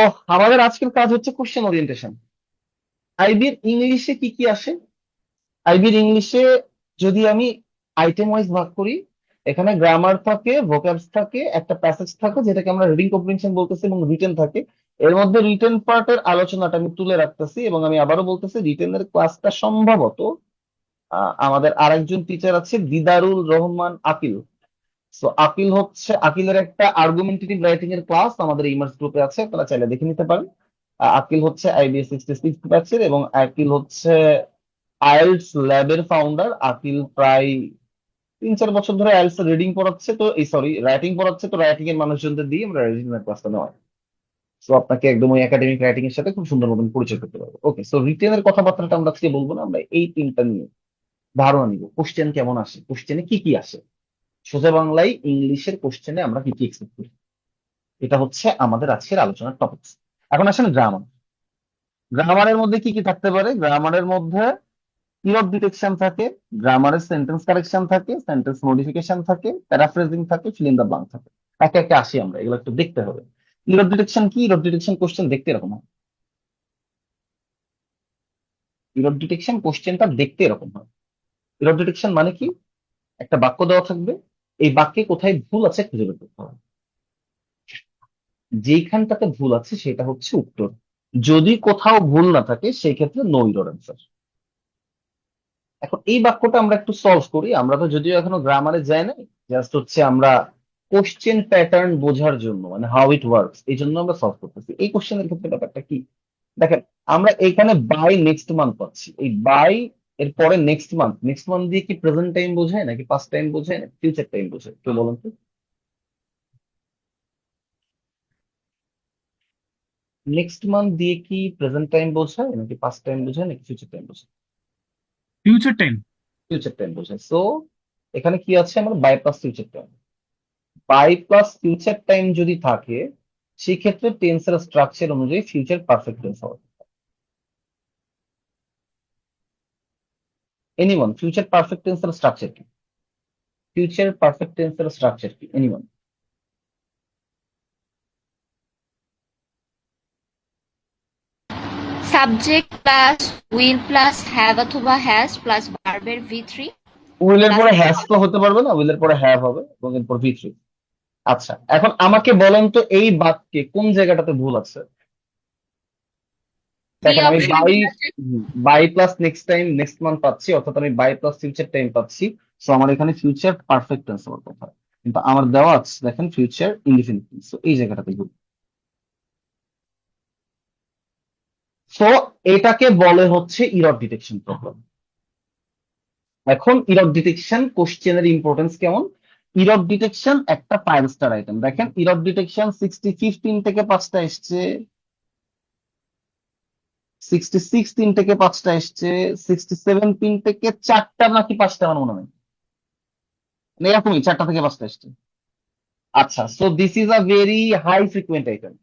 তো আমাদের আজকের কাজ হচ্ছে কোশ্চেন ওরিয়েন্টেশন। আইবির ইংলিশে কি কি আসে? আইবির ইংলিশে যদি আমি আইটেম ওয়াইজ ভাগ করি, এখানে গ্রামার থাকে, ভোক্যাবস থাকে, একটা প্যাসেজ থাকে যেটাকে আমরা রিডিং কম্প্রিহেনশন বলতেছি, এবং রিটেন থাকে। এর মধ্যে রিটেন পার্টের আলোচনাটা আমি তুলে রাখতেছি, এবং আমি আবারও বলতেছি রিটেনের ক্লাসটা সম্ভবত আমাদের আরেকজন টিচার আছে, দিদারুল রহমান আকিল। সো আকিলের একটা আর্গুমেন্টেটিভ রাইটিং এর ক্লাস আমাদের ইমার্স গ্রুপে আছে, আপনারা চাইলে দেখে নিতে পারেন। আকিল হচ্ছে আইবিএস 66 ব্যাচের, এবং আকিল হচ্ছে আইএলটিএস ল্যাবের ফাউন্ডার। আকিল প্রায় 3-4 বছর ধরে আইএলটিএস রিডিং পড়াচ্ছে, তো এই সরি রাইটিং পড়াচ্ছে, তো রাইটিং এর মানুষজনদের দিয়ে আমরা রাইটিং এর ক্লাসটা নেওয়া হয়। সো আপনাকে একদম ওই একাডেমিক রাইটিং এর সাথে খুব সুন্দর মতন পরিচয় করতে পারবো। ওকে, সো রিটেনের কথাবার্তাটা আমরা আজকে বলবো না, আমরা এই তিনটা নিয়ে ধারণা নিব। কোশ্চেন কেমন আসে, কোশ্চেনে কি কি আসে, সোজা বাংলায় ইংলিশের কোশ্চেনে আমরা কি কি এক্সপেক্ট করি, এটা হচ্ছে আমাদের আজকের আলোচনার টপিক। এখন আসেন গ্রামার। গ্রামারের মধ্যে কি কি থাকতে পারে? গ্রামারের মধ্যে কিওয়ার্ড ডিটেকশন থাকে, গ্রামারের সেন্টেন্স কারেকশন থাকে, সেন্টেন্স মডিফিকেশন থাকে, প্যারাফ্রেজিং থাকে, ফিল ইন দা ব্ল্যাঙ্ক থাকে। একে একে আসি আমরা, এগুলো একটু দেখতে হবে। কিওয়ার্ড ডিটেকশন কি? কিওয়ার্ড ডিটেকশন কোশ্চেন দেখতে এরকম হয়। কিওয়ার্ড ডিটেকশন কোশ্চেনটা দেখতে এরকম হয়। কিওয়ার্ড ডিটেকশন মানে কি? একটা বাক্য দেওয়া থাকবে, এই বাক্যে কোথায় ভুল আছে খুঁজে বের করতে হবে। যেইখানটাতে ভুল আছে সেটা হচ্ছে উত্তর। যদি কোথাও ভুল না থাকে সেই ক্ষেত্রে নো ইরর অ্যান্সার। এখন এই বাক্যটা আমরা একটু সলভ করি। আমরা তো যদিও এখনো গ্রামারে যাই নাই, জাস্ট হচ্ছে আমরা কোশ্চেন প্যাটার্ন বোঝার জন্য, মানে হাউ ইট ওয়ার্কস, এই জন্য আমরা সলভ করতেছি। এই কোশ্চেনের ক্ষেত্রে ব্যাপারটা কি? দেখেন, আমরা এখানে বাই নেক্সট মান্থ পাচ্ছি। এই বাই এর পরে নেক্সট মান্থ, নেক্সট মান্থ দিয়ে কি প্রেজেন্ট টাইম বোঝায় নাকি পাস্ট টাইম বোঝায় না ফিউচার টাইম বোঝায়, তো বলুন তো। নেক্সট মান্থ দিয়ে কি প্রেজেন্ট টাইম বোঝায় নাকি পাস্ট টাইম বোঝায় নাকি ফিউচার টাইম বোঝায়? Future time. ফিউচার টাইম বোঝায়। সো এখানে কি আছে? আমার by plus future time. By plus future time যদি থাকে, সেই ক্ষেত্রে টেন্সের স্ট্রাকচার অনুযায়ী ফিউচার পারফেক্ট টেন্স হবে। এনিওয়ান, ফিউচার পারফেক্ট টেন্সের স্ট্রাকচার কি? ফিউচার পারফেক্ট টেন্সের স্ট্রাকচার কি anyone? Subject plus will plus have অথবা হ্যাজ প্লাস ভার্বের ভি থ্রি উইলের প্লাস পরে হ্যাজ তো হতে পারবে না, উইলের পরে হ্যাভ হবে এবং এরপর ভি থ্রি। আচ্ছা, এখন আমাকে বলেন তো এই বাক্যে কোন জায়গাটাতে ভুল আছে? বি দেখেন, আমি option bye bye plus next time next month পাচ্ছি, অর্থাৎ আমি বাই প্লাস ফিউচার টাইম পাচ্ছি। সো আমার এখানে ফিউচার পারফেক্ট টেন্স হওয়ার কথা, কিন্তু আমার দেওয়া আছে দেখেন ফিউচার ইনডিফিনিট। সো এই জায়গাটাতে ভুল। সো এটাকে বলে হচ্ছে ইরর ডিটেকশন প্রবলেম। এখন ইরর ডিটেকশন কোশ্চেনের ইম্পর্টেন্স কেমন? ইরর ডিটেকশন একটা 5 স্টার আইটেম। দেখেন, ইরর ডিটেকশন 65 থেকে 5টা এসছে, 66 থেকে 5টা এসছে, 67 থেকে 4টা নাকি 5টা আমার মনে হয়, মানে এরকমই 4টা থেকে 5টা এসছে। আচ্ছা, so this is a very high frequent item.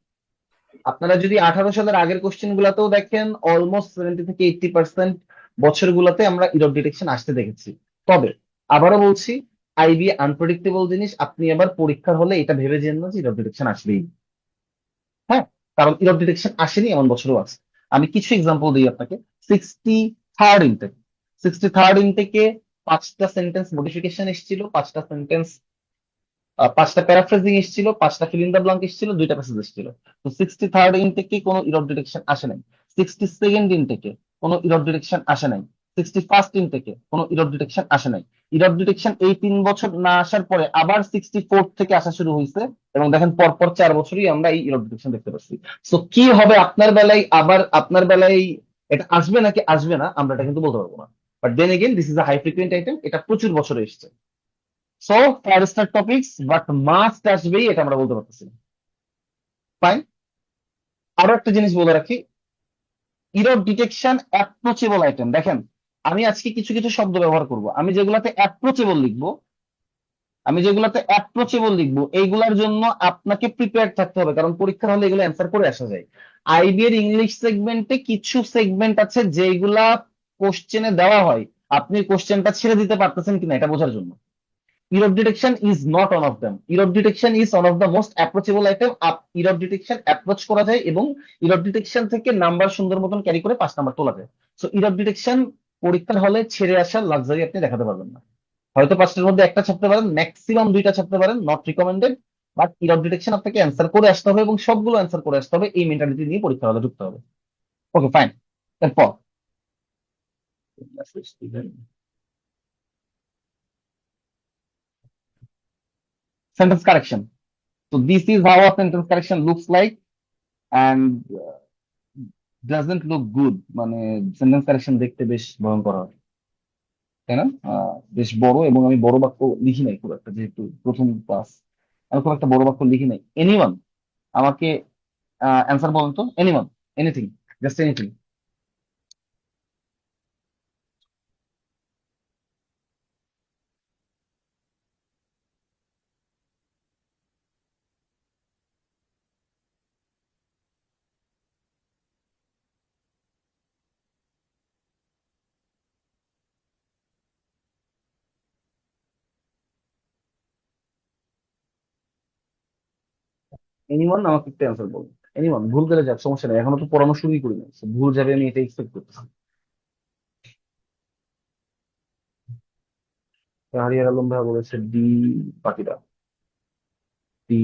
আপনারা যদি 18 সালের আগের কোশ্চেন গুলাতেও দেখেন, অলমোস্ট 70 থেকে 80% বছরগুলোতে আমরা ইরর ডিটেকশন আসতে দেখেছি। তবে আবারও বলছি, আইবি আনপ্রেডিক্টেবল জিনিস। আপনি আবার পরীক্ষার হলে এটা ভেবে যেন না যে ইরর ডিটেকশন আসবেই। হ্যাঁ, কারণ ইরর ডিটেকশন আসেনি এমন বছরও আছে। আমি কিছু এক্সাম্পল দিই আপনাকে। 63rd ইনটেক, 63rd ইনটেকে 5টা সেন্টেন্স মডিফিকেশন এসেছিল, 5টা সেন্টেন্স, 5টা প্যারাফ্রেজিং এসেছিল, 5টা ফিল ইন দা ব্ল্যাঙ্ক এসেছিল, 2টা প্যাসেজ এসেছিল। তো 63rd ইনটেকে কোনো ইরর ডিটেকশন আসে নাই। 62nd ইনটেকে কোনো ইরর ডিটেকশন আসে নাই। 61st ইনটেকে কোনো ইরর ডিটেকশন আসে নাই। ইরর ডিটেকশন এই 3 বছর না আসার পরে আবার 64 থেকে আসা শুরু হয়েছে, এবং দেখেন পরপর 4 বছরই আমরা এই ইরর ডিটেকশন দেখতে পাচ্ছি। তো কি হবে আপনার বেলায়, আবার আপনার বেলায় এটা আসবে নাকি আসবে না আমরা এটা কিন্তু বলতে পারবো না। But then again this is a high frequent item, এটা প্রচুর বছরে এসেছে। So 5 star topics, but must আসবেই এটা আমরা বলতে পারতেছি না। ফাইন। আরো একটা জিনিস বলে রাখি, ইরর ডিটেকশন অ্যাপ্রোচেবল আইটেম। দেখেন, আমি আজকে কিছু কিছু শব্দ ব্যবহার করব, আমি যেগুলাতে অ্যাপ্রোচেবল লিখবো এইগুলার জন্য আপনাকে প্রিপেয়ার থাকতে হবে, কারণ পরীক্ষার হলে এগুলো অ্যান্সার করে আসা যায়। আইবি এর ইংলিশ সেগমেন্টে কিছু সেগমেন্ট আছে যেগুলা কোশ্চেনে দেওয়া হয়, আপনি কোশ্চেনটা ছেড়ে দিতে পারতেছেন কিনা এটা বোঝার জন্য। Error detection is not one of them. Error detection is one of the most approachable item. Error detection approach করা যায় এবং error detection থেকে নাম্বার সুন্দর মতন ক্যারি করে 5 নাম্বার তোলা যায়। সো error detection পরীক্ষার হলে ছেড়ে আসার লাক্সারি আপনি দেখাতে পারবেন না। হয়তো 5টার মধ্যে একটা ছাপতে পারেন, ম্যাক্সিমাম 2টা ছাপতে পারেন, not recommended. But error detection আপনাকে অ্যান্সার করে আসতে হবে এবং সবগুলো অ্যান্সার করে আসতে হবে, এই মেন্টালিটি নিয়ে পরীক্ষার হলে ঢুকতে হবে। Okay fine. এরপর sentence correction. So this is how a sentence correction looks like and doesn't look good, মানে সেন্টেন্স কারেকশন দেখতে বেশ ভয়ঙ্কর হয়, তাই না? বেশ বড়, এবং আমি বড় বাক্য লিখি নাই খুব একটা, যেহেতু প্রথম ক্লাস আমি খুব একটা বড় বাক্য লিখি নাই। এনিওয়ান আমাকে অ্যান্সার বলেন তো, anyone, anything, just anything. Anyone আমাকে একটা অ্যান্সার বলুন। এনিওয়ান, ভুল করে যাক সমস্যা নেই, এখনো তো পড়ানো শুরুই করি না, So, ভুল যাবে আমি এটা এক্সপেক্ট করতেছি। হারিয়ার আলম ভাই বলেছে ডি, বাকিটা ডি।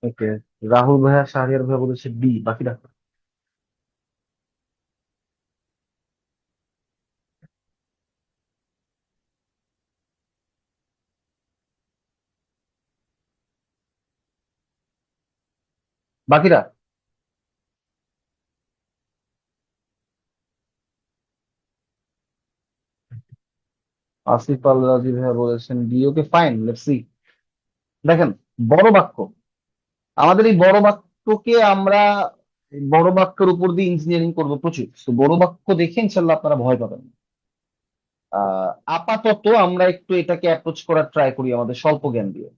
ওকে, রাহুল ভাইয়া শাহরিয়ার ভাই বলেছে ডি, বাকিটা বাকিটা আসিফ আল রাজি ভাইয়া বলেছেন D. Okay fine, let's see. দেখেন, বড় বাক্য, আমাদের এই বড় বাক্যকে আমরা বড় বাক্যের উপর দিয়ে ইঞ্জিনিয়ারিং করবো প্রচুর। তো বড় বাক্য দেখে ইনশাল্লাহ আপনারা ভয় পাবেন না। আপাতত আমরা একটু এটাকে অ্যাপ্রোচ করার ট্রাই করি আমাদের স্বল্প জ্ঞান দিয়ে।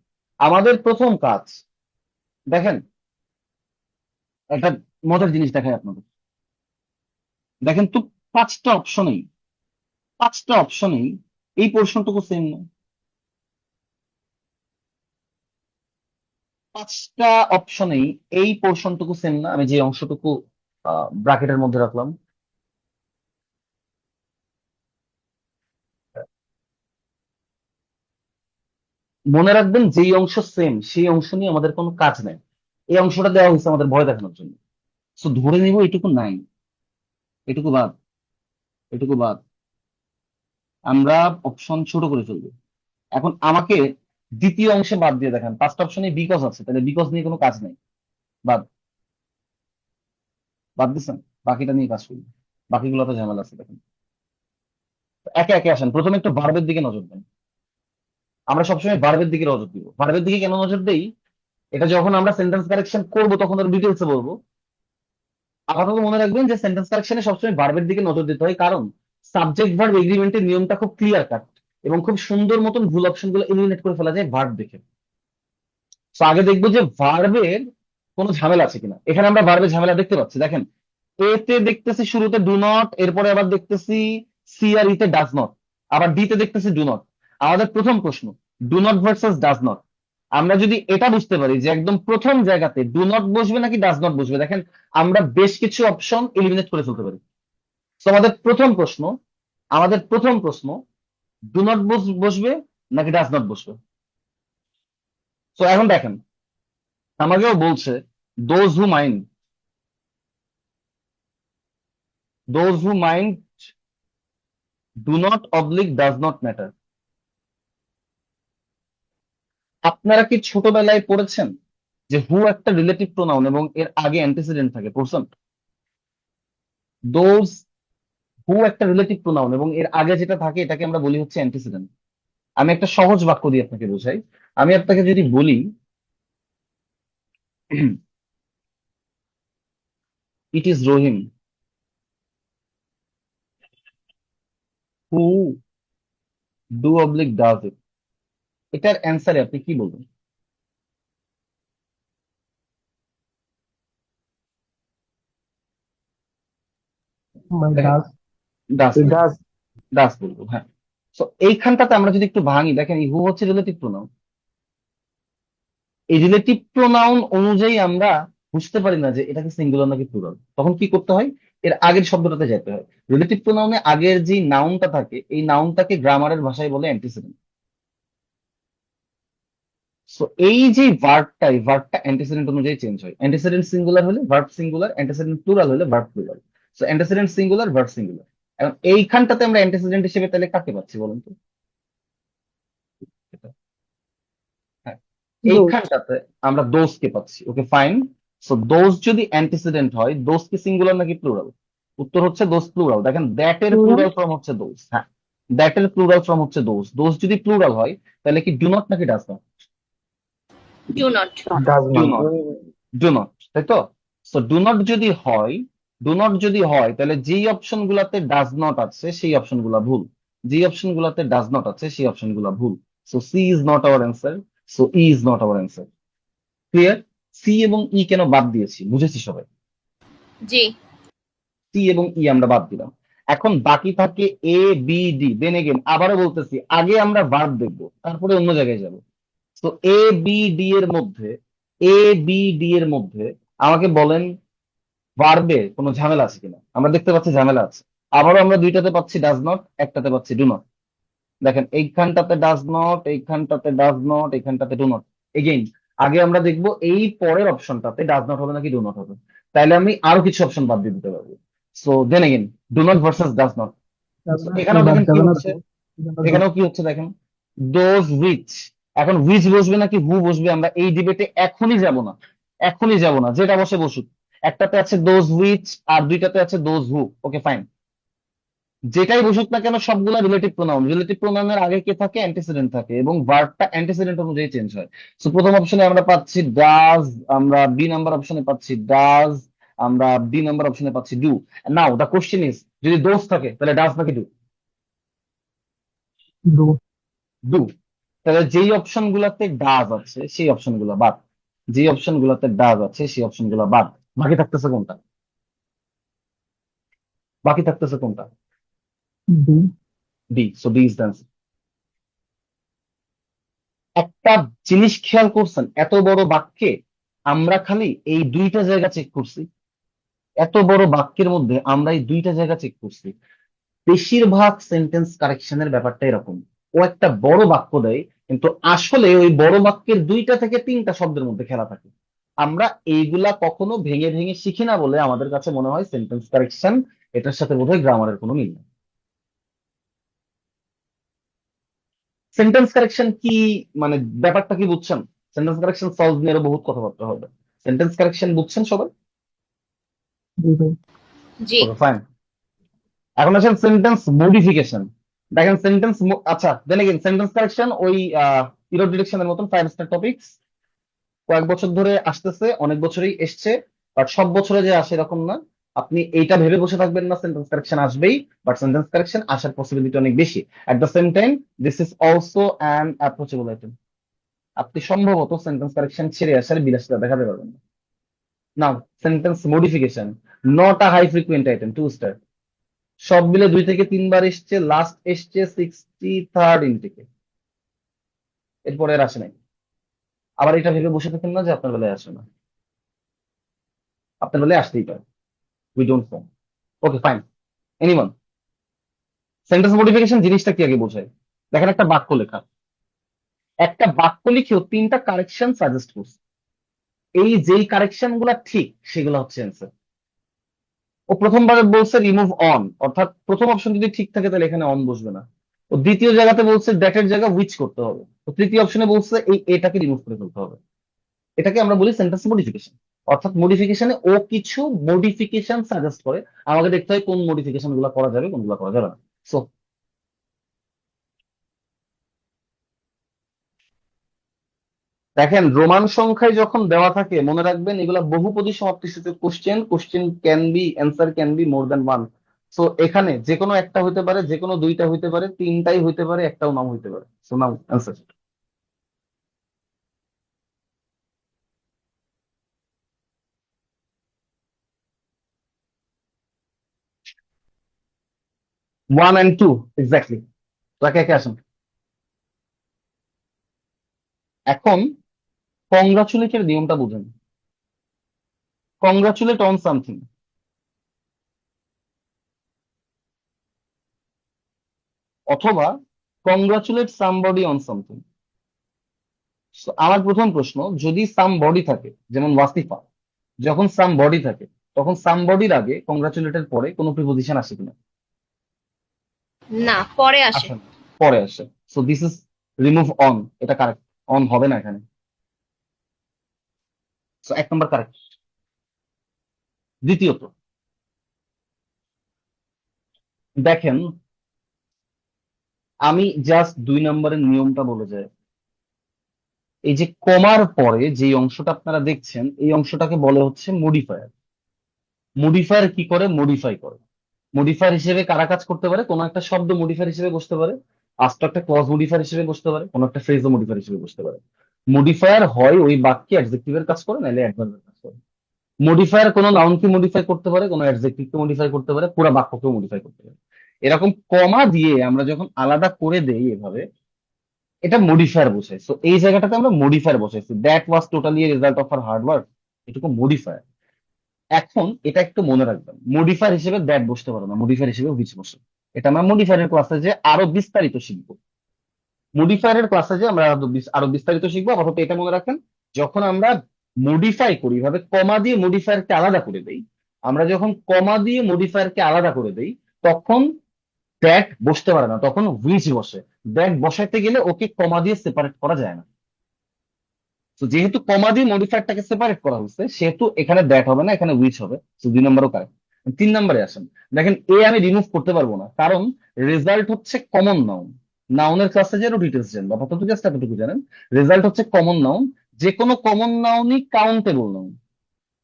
আমাদের প্রথম কাজ, দেখেন একটা মজার জিনিস দেখাই আপনাদের। দেখেন তো, 5টা অপশনেই, 5টা অপশনেই এই পোর্শনটুকু সেম না। 5টা অপশনেই এই পোর্শনটুকু সেম না, আমি যে অংশটুকু ব্র্যাকেটের মধ্যে রাখলাম। মনে রাখবেন, যেই অংশ সেম সেই অংশ নিয়ে আমাদের কোনো কাজ নেই। এই অংশটা দেওয়া হয়েছে আমাদের ভয় দেখানোর জন্য। সো ধরে নিব এটুকু নাই, এটুকু বাদ, এটুকু বাদ, আমরা অপশন ছোট করে ফেলবো। এখন আমাকে দ্বিতীয় অংশে বাদ দিয়ে দেখেন, 5টা অপশনে বিকজ আছে, তাহলে বিকজ নিয়ে কোনো কাজ নেই, বাদ, বাদ দিচ্ছেন। বাকিটা নিয়ে কাজ করবো, বাকিগুলো তো ঝামেলা আছে। দেখেন একে একে আসেন, প্রথমে একটু ভার্বের দিকে নজর দেন। আমরা সবসময় ভার্বের দিকে নজর দিব। ভার্বের দিকে কেন নজর দেই, এটা যখন আমরা সেন্টেন্স কারেকশন করবো তখন আরো ডিটেলসে বলবো। আপাতত মনে রাখবেন যে সেন্টেন্স কারেকশনে সবসময় ভার্বের দিকে নজর দিতে হয়, কারণ সাবজেক্ট ভার্ব এগ্রিমেন্টের নিয়মটা খুব ক্লিয়ার কাট এবং খুব সুন্দর মতন ভুল অপশন গুলো এলিমিনেট করে ফেলা যায় ভার্ব দেখে। তো আগে দেখবো যে ভার্বের কোনো ঝামেলা আছে কিনা। এখানে আমরা ভার্বের ঝামেলা দেখতে পাচ্ছি, দেখেন এ তে দেখতেছি শুরুতে ডু নট, এরপরে আবার দেখতেছি সি আর ইতে ডাজ নট, আবার ডি তে দেখতেছি ডু নট। আমাদের প্রথম প্রশ্ন, do not versus does not. আমরা যদি এটা বুঝতে পারি যে একদম প্রথম জায়গাতে ডু নট বসবে নাকি ডাজ নট বসবে, দেখেন আমরা বেশ কিছু অপশন এলিমিনেট করে ফেলতে পারি। তো আমাদের প্রথম প্রশ্ন ডু নট বসবে নাকি ডাজ নট বসবে। তো এখন দেখেন, আমাকেও বলছে those who mind, those who mind do not oblique does not matter. আপনারা কি ছোটবেলায় পড়েছেন যে হু একটা রিলেটিভ প্রোনাউন এবং এর আগে অ্যান্টিসিডেন্ট থাকে, পড়ছেন? দোজ, হু একটা রিলেটিভ প্রোনাউন এবং এর আগে যেটা থাকে এটাকে আমরা বলি হচ্ছে অ্যান্টিসিডেন্ট। আমি একটা সহজ বাক্য দিয়ে আপনাকে বোঝাই। আমি আপনাকে যদি বলি it is Rahim who do oblique does it, এটার অ্যান্সারে আপনি কি বলবেন? My দেখেন does. Does It does. ডাস বলবো, হ্যাঁ। তো এইখানটাতে আমরা যদি একটু ভাঙি, দেখেন হু হচ্ছে রিলেটিভ প্রোনাউন। এই রিলেটিভ প্রোনাউন অনুযায়ী আমরা বুঝতে পারি না যে এটা কি সিঙ্গুলার নাকি প্লুরাল। তখন কি করতে হয়, এর আগের শব্দটাতে যেতে হয়। রিলেটিভ প্রোনাউনে আগের যে নাউনটা থাকে, এই নাউনটাকে গ্রামারের ভাষায় বলে অ্যান্টিসিডেন্ট। সো এই যে ভার্বটা, এই ভার্বটা অ্যান্টিসিডেন্ট অনুযায়ী চেঞ্জ হয়। অ্যান্টিসিডেন্ট সিঙ্গুলার হলে ভার্ব সিঙ্গুলার, অ্যান্টিসিডেন্ট প্লুরাল হলে verb plural. So antecedent singular, verb singular. এখন এইখানটাতে আমরা অ্যান্টিসিডেন্ট হিসেবে তাহলে কাকে পাচ্ছি বলুন তো? হ্যাঁ, Those. এইখানটাতে আমরা দোজকে পাচ্ছি। Okay fine. সো দোজ যদি অ্যান্টিসিডেন্ট হয়, দোজ কি সিঙ্গুলার নাকি প্লুরাল? উত্তর হচ্ছে দোজ প্লুরাল। দেখেন দ্যাট এর Plural. প্লুরাল ফর্ম হচ্ছে দোজ। হ্যাঁ, দ্যাট এর প্লুরাল ফর্ম হচ্ছে দোজ। দোজ যদি প্লুরাল হয় তাহলে কি ডু নট নাকি does not? Do not. Does do not. Not, do not, তাই তো? সো ডু নট যদি হয়, ডু নট যদি হয় তাহলে যেই অপশন গুলাতে ডাজ নট আছে সেই অপশন গুলা ভুল, যেই অপশন গুলাতে ডাজ নট আছে সেই অপশন গুলা ভুল। So C is not our answer, so E is not our answer. Clear? C এবং ই কেন বাদ দিয়েছি বুঝেছি সবাই? জি। সি এবং ই আমরা বাদ দিলাম। এখন বাকি থাকে A B D. Then again আবারও বলতেছি, আগে আমরা ভার্ব দেখবো, তারপরে অন্য জায়গায় যাব। তো এ বি ডি এর মধ্যে, এ বি ডি এর মধ্যে আমাকে বলেন ভার্বে কোনো ঝামেলা আছে কিনা। আমরা দেখতে পাচ্ছি ঝামেলা আছে। আবারও আমরা দুইটাতে পাচ্ছি ডাজ নট, একটাতে পাচ্ছি ডু নট। দেখেন এইখানটাতে ডাজ নট, এইখানটাতে ডাজ নট, এইখানটাতে ডু নট। এগেইন আগে আমরা দেখবো এই পরের অপশনটাতে ডাজ নট হবে নাকি ডু নট হবে। তাইলে আমি আরো কিছু অপশন বাদ দিয়ে দিতে পারবো। So then again do not versus does not. Does not. So এখানেও that দেখেন কি does not হচ্ছে, go. Does not. এখানেও কি হচ্ছে দেখেন, দোজ হুইচ। এখন হুইচ বসবে নাকি হু বসবে আমরা এই ডিবেটে এখনই যাব না, এখনই যাব না, যেটা বসে বসুক। একটাতে আছে দোজ হুইচ আর দুইটাতে আছে দোজ হু। ওকে ফাইন, যেটাই বসুক না কেন সবগুলা রিলেটিভ প্রোনাউন। রিলেটিভ প্রোনাউনের আগে কে থাকে? অ্যান্টিসিডেন্ট থাকে, এবং ভার্বটা অ্যান্টিসিডেন্ট অনুযায়ী চেঞ্জ হয়। সো প্রথম অপশনে আমরা পাচ্ছি ডাজ, আমরা বি নাম্বার অপশনে পাচ্ছি ডাজ, আমরা বি নাম্বার অপশনে পাচ্ছি do. Now the question is, যদি দোজ থাকে তাহলে ডাজ নাকি ডু? Do. ডু। তাহলে যেই অপশন গুলাতে ডাজ আছে সেই অপশন গুলা বাদ, যেই অপশন গুলাতে ডাজ আছে সেই অপশন গুলা বাদ। বাকি থাকতেছে কোনটা? বাকি থাকতেছে কোনটা? Do. D. So D is the answer. একটা জিনিস খেয়াল করছেন, এত বড় বাক্যে আমরা খালি এই দুইটা জায়গা চেক করছি। এত বড় বাক্যের মধ্যে আমরা এই দুইটা জায়গা চেক করছি। বেশিরভাগ সেন্টেন্স কারেকশনের ব্যাপারটা এরকম, ও একটা বড় বাক্য দেয় কিন্তু আসলে ওই বড় বাক্যের দুইটা থেকে তিনটা শব্দের মধ্যে খেলা থাকে। আমরা এইগুলা কখনো ভেঙে ভেঙে শিখি না বলে আমাদের কাছে মনে হয় সেন্টেন্স কারেকশন এটার সাথে বোধহয় গ্রামারের কোনো মিল নেই। সেন্টেন্স কারেকশন কি মানে, ব্যাপারটা কি বুঝছেন? সেন্টেন্স কারেকশন সলভ নিয়ে আরো বহুত কথাবার্তা হবে। সেন্টেন্স কারেকশন বুঝছেন সবাই? Do. জি। Okay fine. এখন আসেন সেন্টেন্স মডিফিকেশন। দেখেন সেন্টেন্স, আচ্ছা দেন এগেইন সেন্টেন্স কারেকশন ওই ইরর ডিটেকশনের মতন 5 স্টার টপিকস, কয়েক বছর ধরে আসতেছে, অনেক বছরই এসছে, বাট সব বছরে যে আসে এরকম না। আপনি এইটা ভেবে বসে থাকবেন না সেন্টেন্স কারেকশন আসবেই, বাট সেন্টেন্স কারেকশন আসার পসিবিলিটি অনেক বেশি। এট the same time this is also an approachable item. আপনি সম্ভবত সেন্টেন্স কারেকশন ছেড়ে আসার বিলাসিতা দেখাতে পারবেন না। Now sentence modification, not a high frequent item, 2 star. সব মিলে 2 থেকে 3 বার এসছে, লাস্ট এসছে 63rd ইনটেকে, এরপরে আর আসে নাই। আবার এটা ভেবে বসে থাকেন না যে আপনার বেলায় আসে না, আপনার বেলায় আসতেই পারে। We don't know. Okay fine. Anyone, sentence modification জিনিসটা কি আগে বোঝায়। দেখেন একটা বাক্য লেখা, একটা বাক্য লিখেও 3টা কারেকশন সাজেস্ট করছে। এই যেই কারেকশন গুলা ঠিক সেগুলো হচ্ছে অ্যান্সার। ও প্রথমবার বলছে রিমুভ অন, অর্থাৎ প্রথম অপশন যদি ঠিক থাকে তাহলে এখানে অন বসবে না। ও দ্বিতীয় জায়গাতে বলছে দ্যাট এর জায়গা উইচ করতে হবে। তো তৃতীয় অপশনে বলছে এই এটাকে রিমুভ করে ফেলতে হবে। এটাকে আমরা বলি সেন্টেন্স মডিফিকেশন। অর্থাৎ মডিফিকেশনে ও কিছু মডিফিকেশন সাজেস্ট করে, আমাকে দেখতে হয় কোন মডিফিকেশন গুলো করা যাবে কোনগুলো করা যাবে না। সো দেখেন রোমান সংখ্যায় যখন দেওয়া থাকে মনে রাখবেন এগুলা বহুপদী সমাপ্তিসূচক question. Question can be, answer can be more than one. So এখানে যে কোনো একটা হইতে পারে, যে কোনো দুইটা হইতে পারে, তিনটাই হইতে পারে, একটাও নাও হইতে পারে। So now answer. 1 and 2 exactly. তো একে একে আসেন। এখন কংগ্রাচুলেটের নিয়মটা বুঝেন। কংগ্রাচুলেট অন সামথিং অথবা কংগ্রাচুলেট সামবডি অন সামথিং। আমার প্রথম প্রশ্ন, যদি সামবডি থাকে যেমন ওয়াসিফা, যখন সামবডি থাকে তখন সামবডির আগে কংগ্রাচুলেটের পরে কোনো প্রিপোজিশন আসে কিনা? না, পরে আসে। আসে না, পরে আসে। So this is remove on, এটা কারেক্ট। অন হবে না এখানে। সো 1 নম্বর কারেক্ট। দ্বিতীয়ত দেখেন, আমি জাস্ট 2 নম্বরের নিয়মটা বলে যাই। এই যে কমার পরে যে অংশটা আপনারা দেখছেন, এই অংশটাকে বলে হচ্ছে মডিফায়ার। মডিফায়ার কি করে? মডিফাই করে। মডিফায়ার হিসেবে কারা কাজ করতে পারে? কোনো একটা শব্দ মডিফায়ার হিসেবে বসতে পারে, আস্ত একটা ক্লজ মডিফায়ার হিসেবে বসতে পারে, কোনো একটা ফ্রেজও মডিফায়ার হিসেবে বসতে পারে। মডিফায়ার হয় ওই বাক্যে অ্যাডজেক্টিভের কাজ করে, নাহলে অ্যাডভার্বের কাজ করে। মডিফায়ার কোনো নাউনকে মডিফাই করতে পারে, কোনো অ্যাডজেক্টিভকে মডিফাই করতে পারে, পুরো বাক্যকেও মডিফাই করতে পারে। এরকম কমা দিয়ে আমরা যখন আলাদা করে দেই এভাবে, এটা মডিফায়ার বোঝায়। সো এই জায়গাটাতে আমরা মডিফায়ার বসাইছি, that was totally result of our hard work, এটুকু মডিফায়ার। এখন এটা একটু মনে রাখবেন, মডিফায়ার হিসেবে দ্যাট বসতে পারো না, মডিফায়ার হিসেবে হুইচ বসে। এটা আমরা মডিফায়ারের ক্লাসে যে আরো বিস্তারিত শিখবো। মডিফায়ারের ক্লাসে যে আমরা আরো বিস্তারিত শিখবো। আপাতত এটা মনে রাখেন, যখন আমরা মডিফাই করি ভাবে কমা দিয়ে মডিফায়ারকে আলাদা করে দেই, আমরা যখন কমা দিয়ে মডিফায়ারকে আলাদা করে দেই, তখন দ্যাট বসতে পারে না, তখন হুইচ বসে। দ্যাট বসাইতে গেলে ওকে কমা দিয়ে সেপারেট করা যায় না। তো যেহেতু কমা দিয়ে মডিফায়ারটাকে সেপারেট করা হয়েছে, সেহেতু এখানে দ্যাট হবে না, এখানে হুইচ হবে। তো 2 নম্বরও কারেক্ট। 3 নম্বরে আসেন। দেখেন, এ আমি রিমুভ করতে পারবো না, কারণ রেজাল্ট হচ্ছে কমন নাউন। নাউনের ক্লাসে যেন ডিটেলস জানবো, আপাতত জাস্ট এতটুকু জানেন, রেজাল্ট হচ্ছে কমন নাউন। যে কোনো কমন নাউনই কাউন্টেবল নাউন।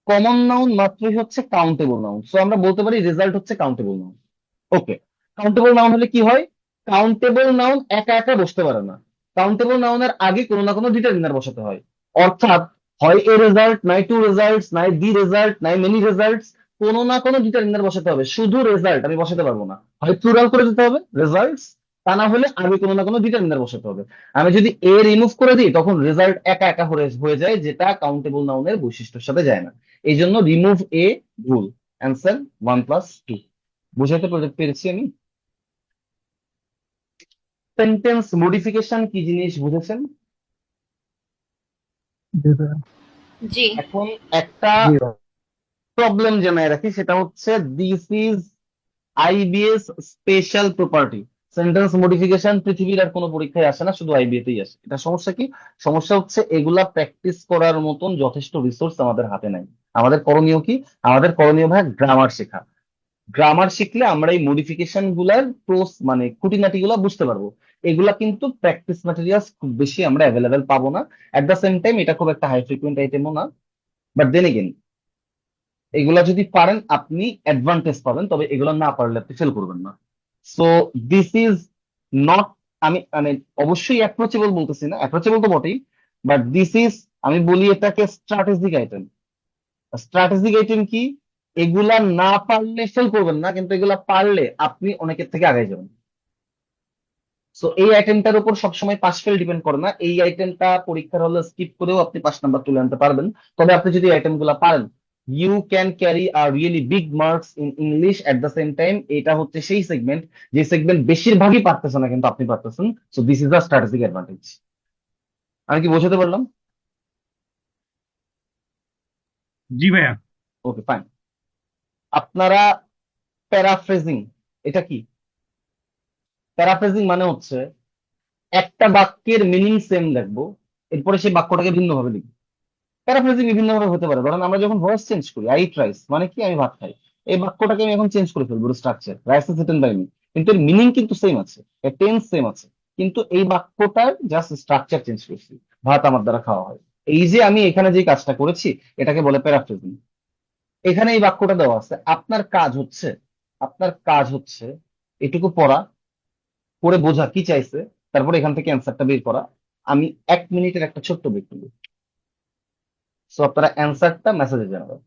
কমন নাউন মাত্রই হচ্ছে কাউন্টেবল নাউন। সো আমরা বলতে পারি রেজাল্ট হচ্ছে কাউন্টেবল নাউন। ওকে। কাউন্টেবল নাউন হলে কি হয়? কাউন্টেবল নাউন একা একা বসতে পারে না, কাউন্টেবল নাউনের আগে কোনো না কোনো ডিটারমিনার বসাতে হয়। অর্থাৎ হয় এ রেজাল্ট, নাই টু রেজাল্টস, নাই দি রেজাল্ট, নাই মেনি রেজাল্টস, কোনো না কোনো ডিটারমিনার বসাতে হবে। শুধু রেজাল্ট আমি বসাতে পারবো না, হয় প্লুরাল করে দিতে হবে রেজাল্টস, তা না হলে আগে কোনো না কোনো ডিটারমিনার বসাতে হবে। আমি যদি এ রিমুভ করে দিই, তখন রেজাল্ট একা একা হয়ে যায়, যেটা কাউন্টেবল নাউনের বৈশিষ্ট্যের সাথে যায় না। এই জন্য রিমুভ এ ভুল। অ্যান্সার 1+2। বুঝাতে পেরেছি আমি? সেন্টেন্স মডিফিকেশন কি জিনিস বুঝেছেন? জি ভাইয়া। জি। এখন একটা জি ভাইয়া। প্রবলেম জানাই রাখি, সেটা হচ্ছে this is IBS special property. Sentence modification পৃথিবীর আর কোনো পরীক্ষায় আসে না, শুধু আইবিএ তেই আসে। এটা সমস্যা কি? সমস্যা হচ্ছে এগুলা প্র্যাকটিস করার মতন যথেষ্ট রিসোর্স আমাদের হাতে নাই। আমাদের করণীয় কি? আমাদের করণীয় ভাই গ্রামার শেখা। গ্রামার শিখলে আমরা এই মডিফিকেশন গুলার মানে খুঁটিনাটি গুলা বুঝতে পারবো। এগুলা কিন্তু প্র্যাকটিস ম্যাটেরিয়ালস খুব বেশি আমরা অ্যাভেলেবেল পাবো না। অ্যাট দ্য সেম টাইম এটা খুব একটা হাই ফ্রিকুয়েন্ট আইটেমও না। বাট দেন এগেন, এগুলা যদি পারেন আপনি অ্যাডভান্টেজ পাবেন, তবে এগুলো না পারলে আপনি ফেল করবেন না। সো দিস ইজ নট, আমি মানে অবশ্যই অ্যাপ্রোচেবল বলতেছি না, অ্যাপ্রোচেবল তো বটেই, বাট দিস ইজ, আমি বলি এটাকে স্ট্র্যাটেজিক আইটেম। স্ট্র্যাটেজিক আইটেম কি? এগুলা না পারলে ফেল করবেন না, কিন্তু এগুলা পারলে আপনি অনেকের থেকে আগে যাবেন। সো এই আইটেমটার উপর সবসময় পাস ফেল ডিপেন্ড করে না। এই আইটেমটা পরীক্ষার হলে স্কিপ করেও আপনি 5 নাম্বার তুলে আনতে পারবেন। তবে আপনি যদি আইটেম গুলা পারেন, you can carry our really big marks in English. At the same time এটা হচ্ছে সেই সেগমেন্ট, যে সেগমেন্ট বেশিরভাগই পারতেছে না, কিন্তু আপনি পারতেছেন। So this is a strategic advantage. আমি কি বোঝাতে পারলাম? জি ভাইয়া। ওকে, ফাইন। আপনারা প্যারাফ্রেজিং, এটা কি? প্যারাফ্রেজিং মানে হচ্ছে একটা বাক্যের মিনিং সেম লিখবো, এরপরে সেই বাক্যটাকে ভিন্নভাবে লিখবো। প্যারাফ্রেজিং বিভিন্ন ভাবে হতে পারে। ধরেন আমরা যখন ভয়েস চেঞ্জ করি, আই ইট রাইস মানে কি? আমি ভাত খাই। এই বাক্যটাকে আমি এখন চেঞ্জ করে ফেলবো, structure rice is eaten by me, কিন্তু এর মিনিং কিন্তু সেম আছে, এর টেন্স সেম আছে, কিন্তু এই বাক্যটার জাস্ট স্ট্রাকচার চেঞ্জ করছি। ভাত আমার দ্বারা খাওয়া হয়। এই যে আমি এখানে যে কাজটা করেছি, এটাকে বলে প্যারাফ্রেজিং। এখানে এই বাক্যটা দেওয়া আছে, আপনার কাজ হচ্ছে এটুকু পড়া, পড়ে বোঝা কি চাইছে, তারপরে এখান থেকে অ্যান্সারটা বের করা। আমি 1 মিনিটের একটা ছোট্ট ব্রেক নেব। সো আপনারা অ্যান্সারটা মেসেজে জানাবেন।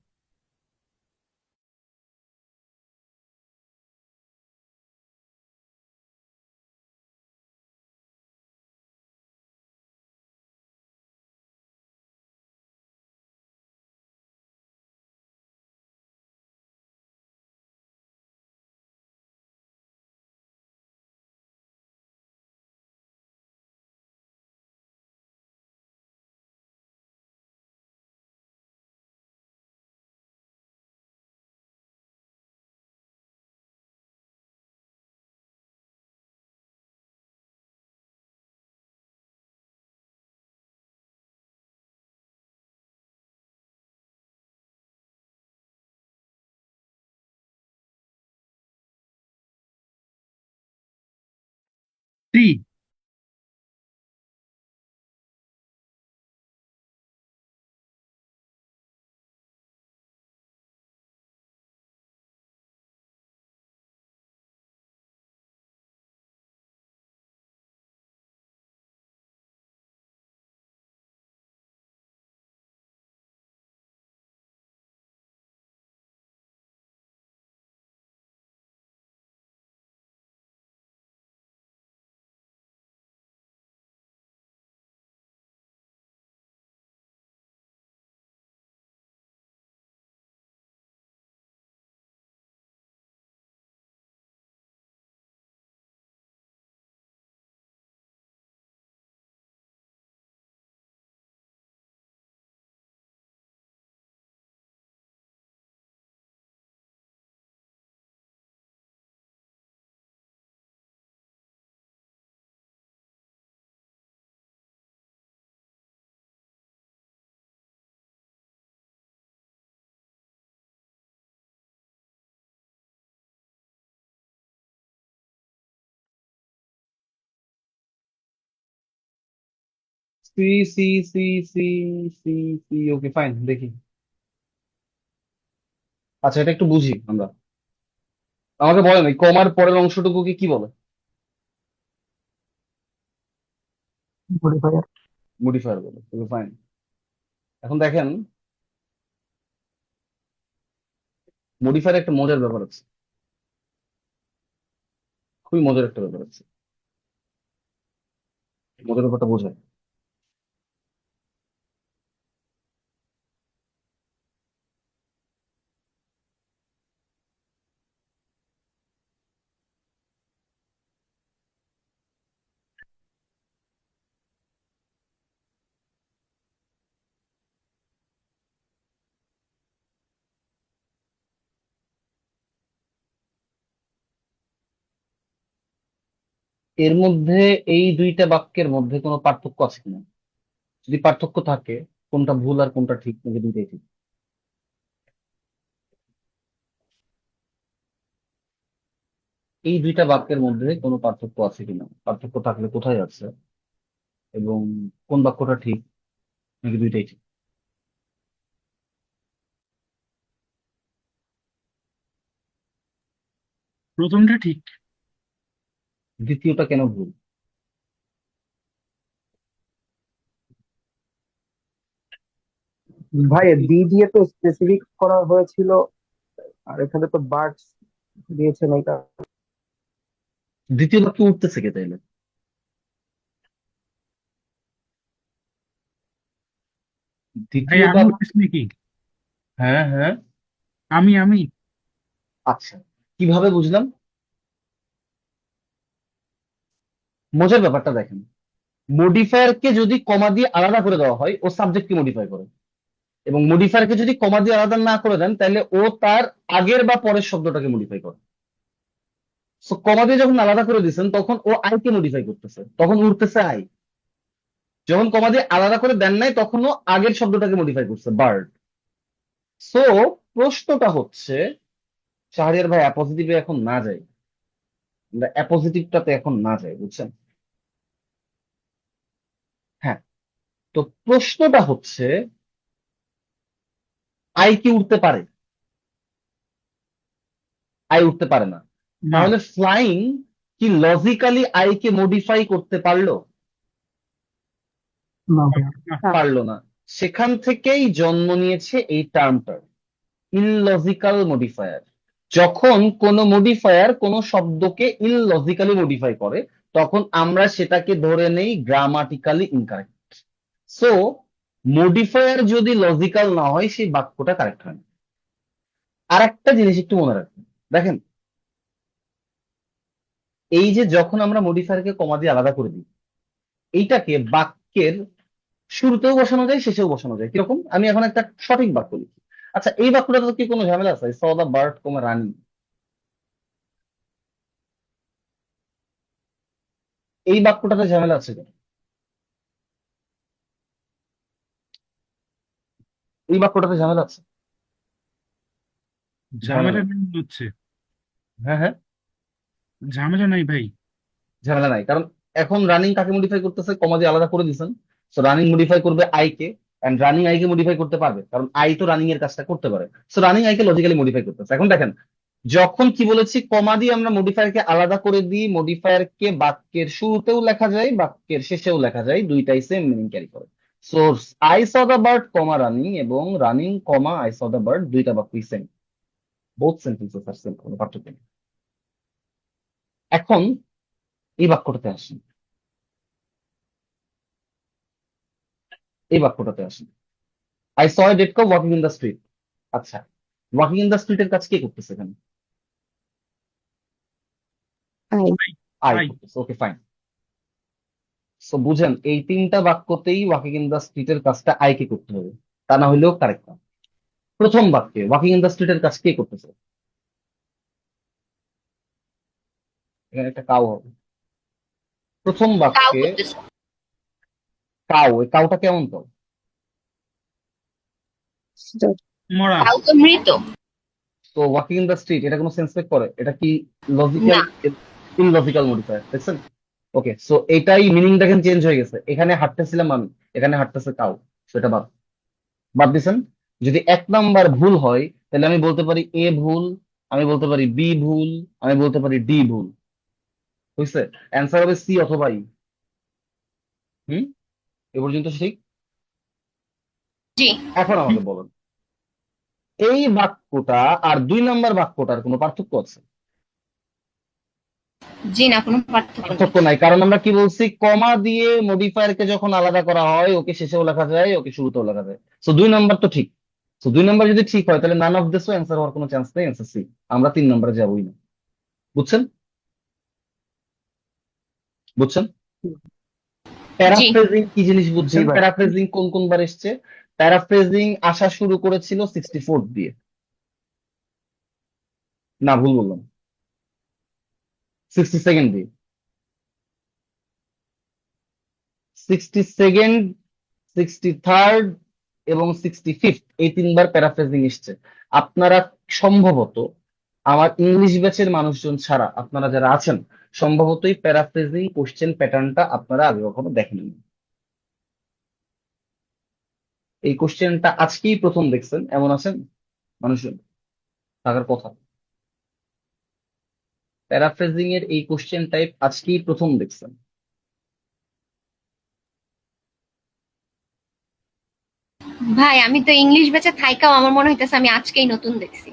C. C C C C C C okay fine, দেখি। আচ্ছা, এটা একটু বুঝি আমরা। আমাকে বলেন এই কমার পরের অংশটুকুকে কি বলে? মডিফায়ার। মডিফায়ার বলে, ওকে ফাইন। এখন দেখেন, মডিফায়ার একটা মজার ব্যাপার আছে, খুবই মজার একটা ব্যাপার আছে। মজার ব্যাপারটা বোঝায়। এর মধ্যে, এই দুইটা বাক্যের মধ্যে কোনো পার্থক্য আছে কিনা? যদি পার্থক্য থাকে, কোনটা ভুল আর কোনটা ঠিক, নাকি দুইটাই ঠিক? এই দুইটা বাক্যের মধ্যে কোনো পার্থক্য আছে কিনা, পার্থক্য থাকলে কোথায় আছে, এবং কোন বাক্যটা ঠিক, নাকি দুইটাই ঠিক? প্রথমটা ঠিক। দ্বিতীয়টা কেন ভুল? ভাই ডি দিয়ে তো স্পেসিফিক করা হয়েছিল, আর এখানে তো বার্ডস দিয়েছেন এটা। দ্বিতীয় বাক্য উঠতেছে কে তাইলে? ভাই দ্বিতীয় আমি বাক্য। উঠতেছি নাকি? হ্যাঁ, হ্যাঁ। আমি আচ্ছা, কিভাবে বুঝলাম? মজার ব্যাপারটা দেখেন, মডিফায়ারকে যদি কমা দিয়ে আলাদা করে দেওয়া হয়, ও সাবজেক্টকে মডিফাই করে। এবং মডিফায়ারকে যদি কমা দিয়ে আলাদা না করে দেন, তাহলে ও তার আগের বা পরের শব্দটাকে মডিফাই করে। সো কমা দিয়ে যখন আলাদা করে দিচ্ছেন, তখন ও আই কে মডিফাই করতেছে, তখন উঠতেছে আই। যখন কমা দিয়ে আলাদা করে দেন নাই, তখন ও আগের শব্দটাকে মডিফাই করছে, বার্ড। সো প্রশ্নটা হচ্ছে, শাহরিয়ার ভাই অ্যাপোজিটিভে এখন না যাই, আমরা অ্যাপোজিটিভটাতে এখন না যাই, বুঝছেন? হ্যাঁ। তো প্রশ্নটা হচ্ছে, আই কি উঠতে পারে? আই উঠতে পারে না। না। তাহলে ফ্লাইং কি লজিক্যালি আই কে মডিফাই করতে পারলো? না ভাইয়া। না। পারলো না। সেখান থেকেই জন্ম নিয়েছে এই টার্মটা, ইললজিক্যাল মডিফায়ার। যখন কোন মডিফায়ার কোন শব্দকে ইললজিক্যালি মডিফাই করে, তখন আমরা সেটাকে ধরে নেই গ্রামাটিক্যালি ইনকারেক্ট। সো মডিফায়ার যদি লজিক্যাল না হয়, সেই বাক্যটা কারেক্ট হয় না। আর একটা জিনিস একটু মনে রাখবেন, দেখেন, এই যে যখন আমরা মডিফায়ারকে কমা দিয়ে আলাদা করে দিই, এইটাকে বাক্যের শুরুতেও বসানো যায়, শেষেও বসানো যায়। কিরকম? আমি এখন একটা সঠিক বাক্য লিখি। আচ্ছা, এই বাক্যটাতে কি কোনো ঝামেলা আছে? স দা বার্ড কমা রানী, এই বাক্যটাতে ঝামেলা আছে কেন? এই বাক্যটাতে ঝামেলা আছে? ঝামেলা ঝামেলা নাই। নেই হচ্ছে। হ্যাঁ, হ্যাঁ। ঝামেলা নাই ভাই। ঝামেলা নাই, কারণ এখন রানিং কাকে মডিফাই করতেছে, কমা দিয়ে আলাদা করে দিছেন। সো রানিং মডিফাই করবে আই কে, এন্ড রানিং আই কে মডিফাই করতে পারবে কারণ আই তো রানিং এর কাজটা করতে পারে। সো রানিং আই কে লজিক্যালি মডিফাই করতেছে। এখন দেখেন, যখন কি বলেছি কমা দিয়ে আমরা মডিফায়ার কে আলাদা করে দিই, মডিফায়ার কে বাক্যের শুরুতেও লেখা যায় বাক্যের শেষেও লেখা যায়, দুইটাই সেম মিনিং ক্যারি করে। So I saw the bird comma running এবং running comma I saw the bird দুইটা বাক্যই same, both sentences are same, কোনো পার্থক্য নেই। এখন এই বাক্যটাতে আসি, এই বাক্যটাতে আসি, I saw a dead cow walking in the street. আচ্ছা, ওয়াকিং ইন দ্য স্ট্রিটের কাজ কে করতেছে এখানে? আই আই আই করতেছে, ওকে ফাইন। সো বুঝেন এই তিনটা বাক্যতেই ওয়াকিং ইন দ্য স্ট্রিটের কাজটা আই কে করতে হবে, তা না হইলেও কারেক্ট না। প্রথম বাক্যে ওয়াকিং ইন দ্য স্ট্রিটের কাজ কে করতেছে? এখানে একটা কাউ হবে। প্রথম কাউ বাক্যে করতেছে। কাউ, এই কাউটা কেমন কাউ? মরা। কাউ তো মৃত। তো ওয়াকিং ইন দ্য স্ট্রিট এটা কোনো সেন্স মেক করে? এটা কি না। লজিক্যাল, ইনলজিক্যাল মডিফায়ার, দেখছেন? ওকে, সো এটাই মিনিং দেখেন চেঞ্জ হয়ে গেছে। এখানে হাঁটতেছিলাম আমি, এখানে হাঁটতেছে কাউ, সো এটা বাদ, বাদ দিছেন। যদি এক নাম্বার ভুল হয় তাহলে আমি বলতে পারি এ ভুল, আমি বলতে পারি বি ভুল, আমি বলতে পারি ডি ভুল, বুঝছে? অ্যান্সার হবে সি অথবা ই। হুম, এ পর্যন্ত ঠিক? জি। এখন আমাকে বলেন, এই বাক্যটা আর 2 নাম্বার বাক্যটার কোনো পার্থক্য আছে? জি না, কোনো পার্থক্য নেই। পার্থক্য নাই, কারণ আমরা কি বলছি, কমা দিয়ে মডিফায়ার কে যখন আলাদা করা হয় ওকে শেষেও লেখা যায় ওকে শুরুতেও লেখা যায়। সো 2 নাম্বার তো ঠিক। সো 2 নাম্বার যদি ঠিক হয় তাহলে নান অফ দিস অ্যান্সার হওয়ার কোনো চান্স নেই, অ্যান্সার সি। আমরা 3 নাম্বারে যাবোই না, বুঝছেন? বুঝছেন? জি। প্যারাফ্রেজিং কি জিনিস জি বুঝছেন? ভাই। প্যারাফ্রেজিং কোন কোন বার এসছে? প্যারাফ্রেজিং আসা শুরু করেছিল 64 দিয়ে, না ভুল বললাম, 62nd দিয়ে। 62nd, 63rd এবং 65th, এই 3বার প্যারাফ্রেজিং এসছে। আপনারা সম্ভবত, আমার ইংলিশ ব্যাচের মানুষজন ছাড়া আপনারা যারা আছেন, সম্ভবত এই প্যারাফ্রেজিং কোশ্চেন প্যাটার্নটা আপনারা আগে কখনো দেখেননি। এই কোশ্চেনটা আজকেই প্রথম দেখছেন এমন আছেন মানুষজন? থাকার কথা। প্যারাফ্রেজিং এর এই কোশ্চেন টাইপ আজকেই প্রথম দেখছেন। ভাই আমি তো ইংলিশ ব্যাচে থাইকাও আমার মনে হইতেছে আমি আজকেই নতুন দেখছি।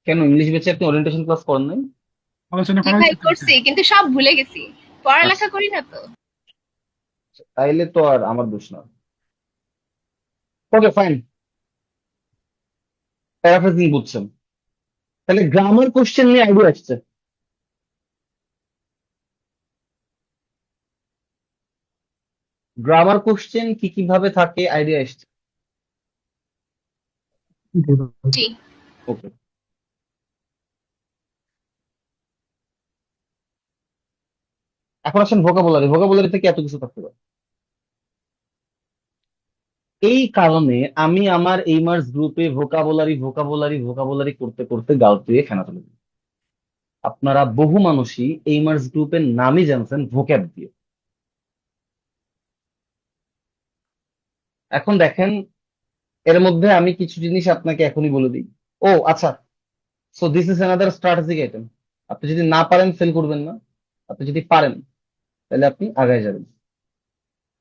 কেন, ইংলিশ ব্যাচে আপনি ওরিয়েন্টেশন ক্লাস করেন নাই? আলোচনা জি করা ভাই হয়েছে তো করছি, বিষয়ে। কিন্তু সব ভুলে গেছি। আচ্ছা, পড়ালেখা করি না তো। তাইলে তো আর আমার দোষ না। ওকে ফাইন, প্যারাফ্রেজিং বুঝছেন। তাহলে গ্রামার কোশ্চেন নিয়ে আইডিয়া আসছে। গ্রামার কোশ্চেন কি কিভাবে থাকে আইডিয়া এসছে। জি ভাই। জি। ওকে, এখন আসেন ভোকাবুলারি। ভোকাবুলারি থেকে এত কিছু থাকতে পারে। এই কারণে আমি আমার এইমার্স গ্রুপে ভোকাবুলারি ভোকাবুলারি ভোকাবুলারি করতে করতে গাল দিয়ে ফেনা তুলে দিই। আপনারা বহু মানুষই এইমার্স গ্রুপের নামই জানছেন ভোক্যাব দিয়ে। এখন দেখেন, এর মধ্যে আমি কিছু জিনিস আপনাকে এখনই বলে দিই। ও আচ্ছা, so this is another strategic item. আপনি যদি না পারেন ফেল করবেন না, আপনি যদি পারেন তাহলে আপনি আগায় যাবেন।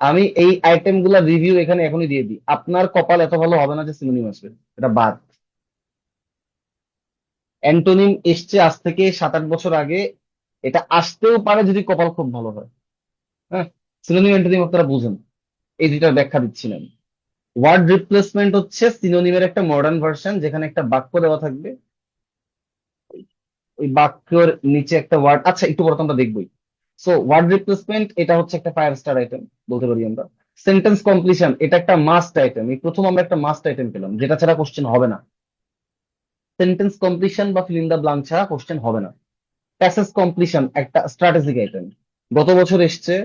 আমি এই আইটেম গুলা রিভিউ এখানে এখনই দিয়ে দিই। আপনার কপাল এত ভালো হবে না যে সিনোনিম আসবে, এটা বাদ। অ্যান্টোনিম এসছে আজ থেকে 7-8 বছর আগে, এটা আসতেও পারে যদি কপাল খুব ভালো হয়। হ্যাঁ, সিনোনিম অ্যান্টোনিম আপনারা বুঝেন, এই দুইটার ব্যাখ্যা দিচ্ছি না আমি। ওয়ার্ড রিপ্লেসমেন্ট হচ্ছে সিনোনিমের একটা মডার্ন ভার্সন, যেখানে একটা বাক্য দেওয়া থাকবে, ওই বাক্যের নিচে একটা ওয়ার্ড, আচ্ছা একটু পরে তো আমরা দেখবোই। সো ওয়ার্ড রিপ্লেসমেন্ট এটা হচ্ছে একটা ফায়ার স্টার আইটেম বলতে পারি আমরা। সেন্টেন্স কমপ্লিশন এটা একটা মাস্ট আইটেম, এই প্রথম আমরা একটা মাস্ট আইটেম পেলাম যেটা ছাড়া কোশ্চেন হবে না। সেন্টেন্স কমপ্লিশন বা ফিল ইন দা ব্ল্যাঙ্ক ছাড়া কোশ্চেন হবে না। প্যাসেজ কমপ্লিশন একটা স্ট্র্যাটেজিক আইটেম, গত বছর এসছে,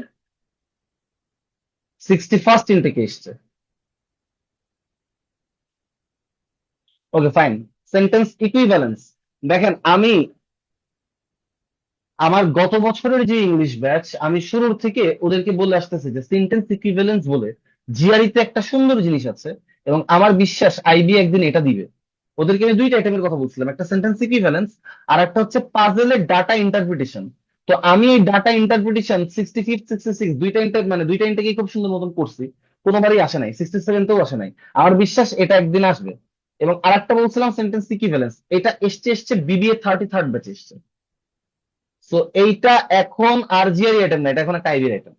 61st ইনটেকে এসছে। Okay fine. সেন্টেন্স ইকুইভ্যালেন্স, দেখেন আমার গত বছরের যে ইংলিশ ব্যাচ, আমি শুরুর থেকে ওদেরকে বলে আসতেছি যে সেন্টেন্স ইকুইভ্যালেন্স বলে জিআরই তে একটা সুন্দর জিনিস আছে, এবং আমার বিশ্বাস আইবি একদিন এটা দিবে। ওদেরকে আমি দুইটা আইটেমের কথা বলছিলাম, একটা সেন্টেন্স ইকুইভ্যালেন্স আর একটা হচ্ছে পাজেলের ডাটা ইন্টারপ্রিটেশন। তো আমি এই ডাটা ইন্টারপ্রিটেশন 65 66 দুইটা ইন্টারকে খুব সুন্দর মতন করছি, কোনোবারই আসে নাই, 67তেও আসে নাই। আমার বিশ্বাস এটা একদিন আসবে। এবং আরেকটা বলছিলাম সেন্টেন্স ইকুইভ্যালেন্স, এটা এসছে বিবিএ 33rd ব্যাচে এসছে। সো এইটা এখন আর জিআরই আইটেম না, এটা এখন একটা আইবির আইটেম।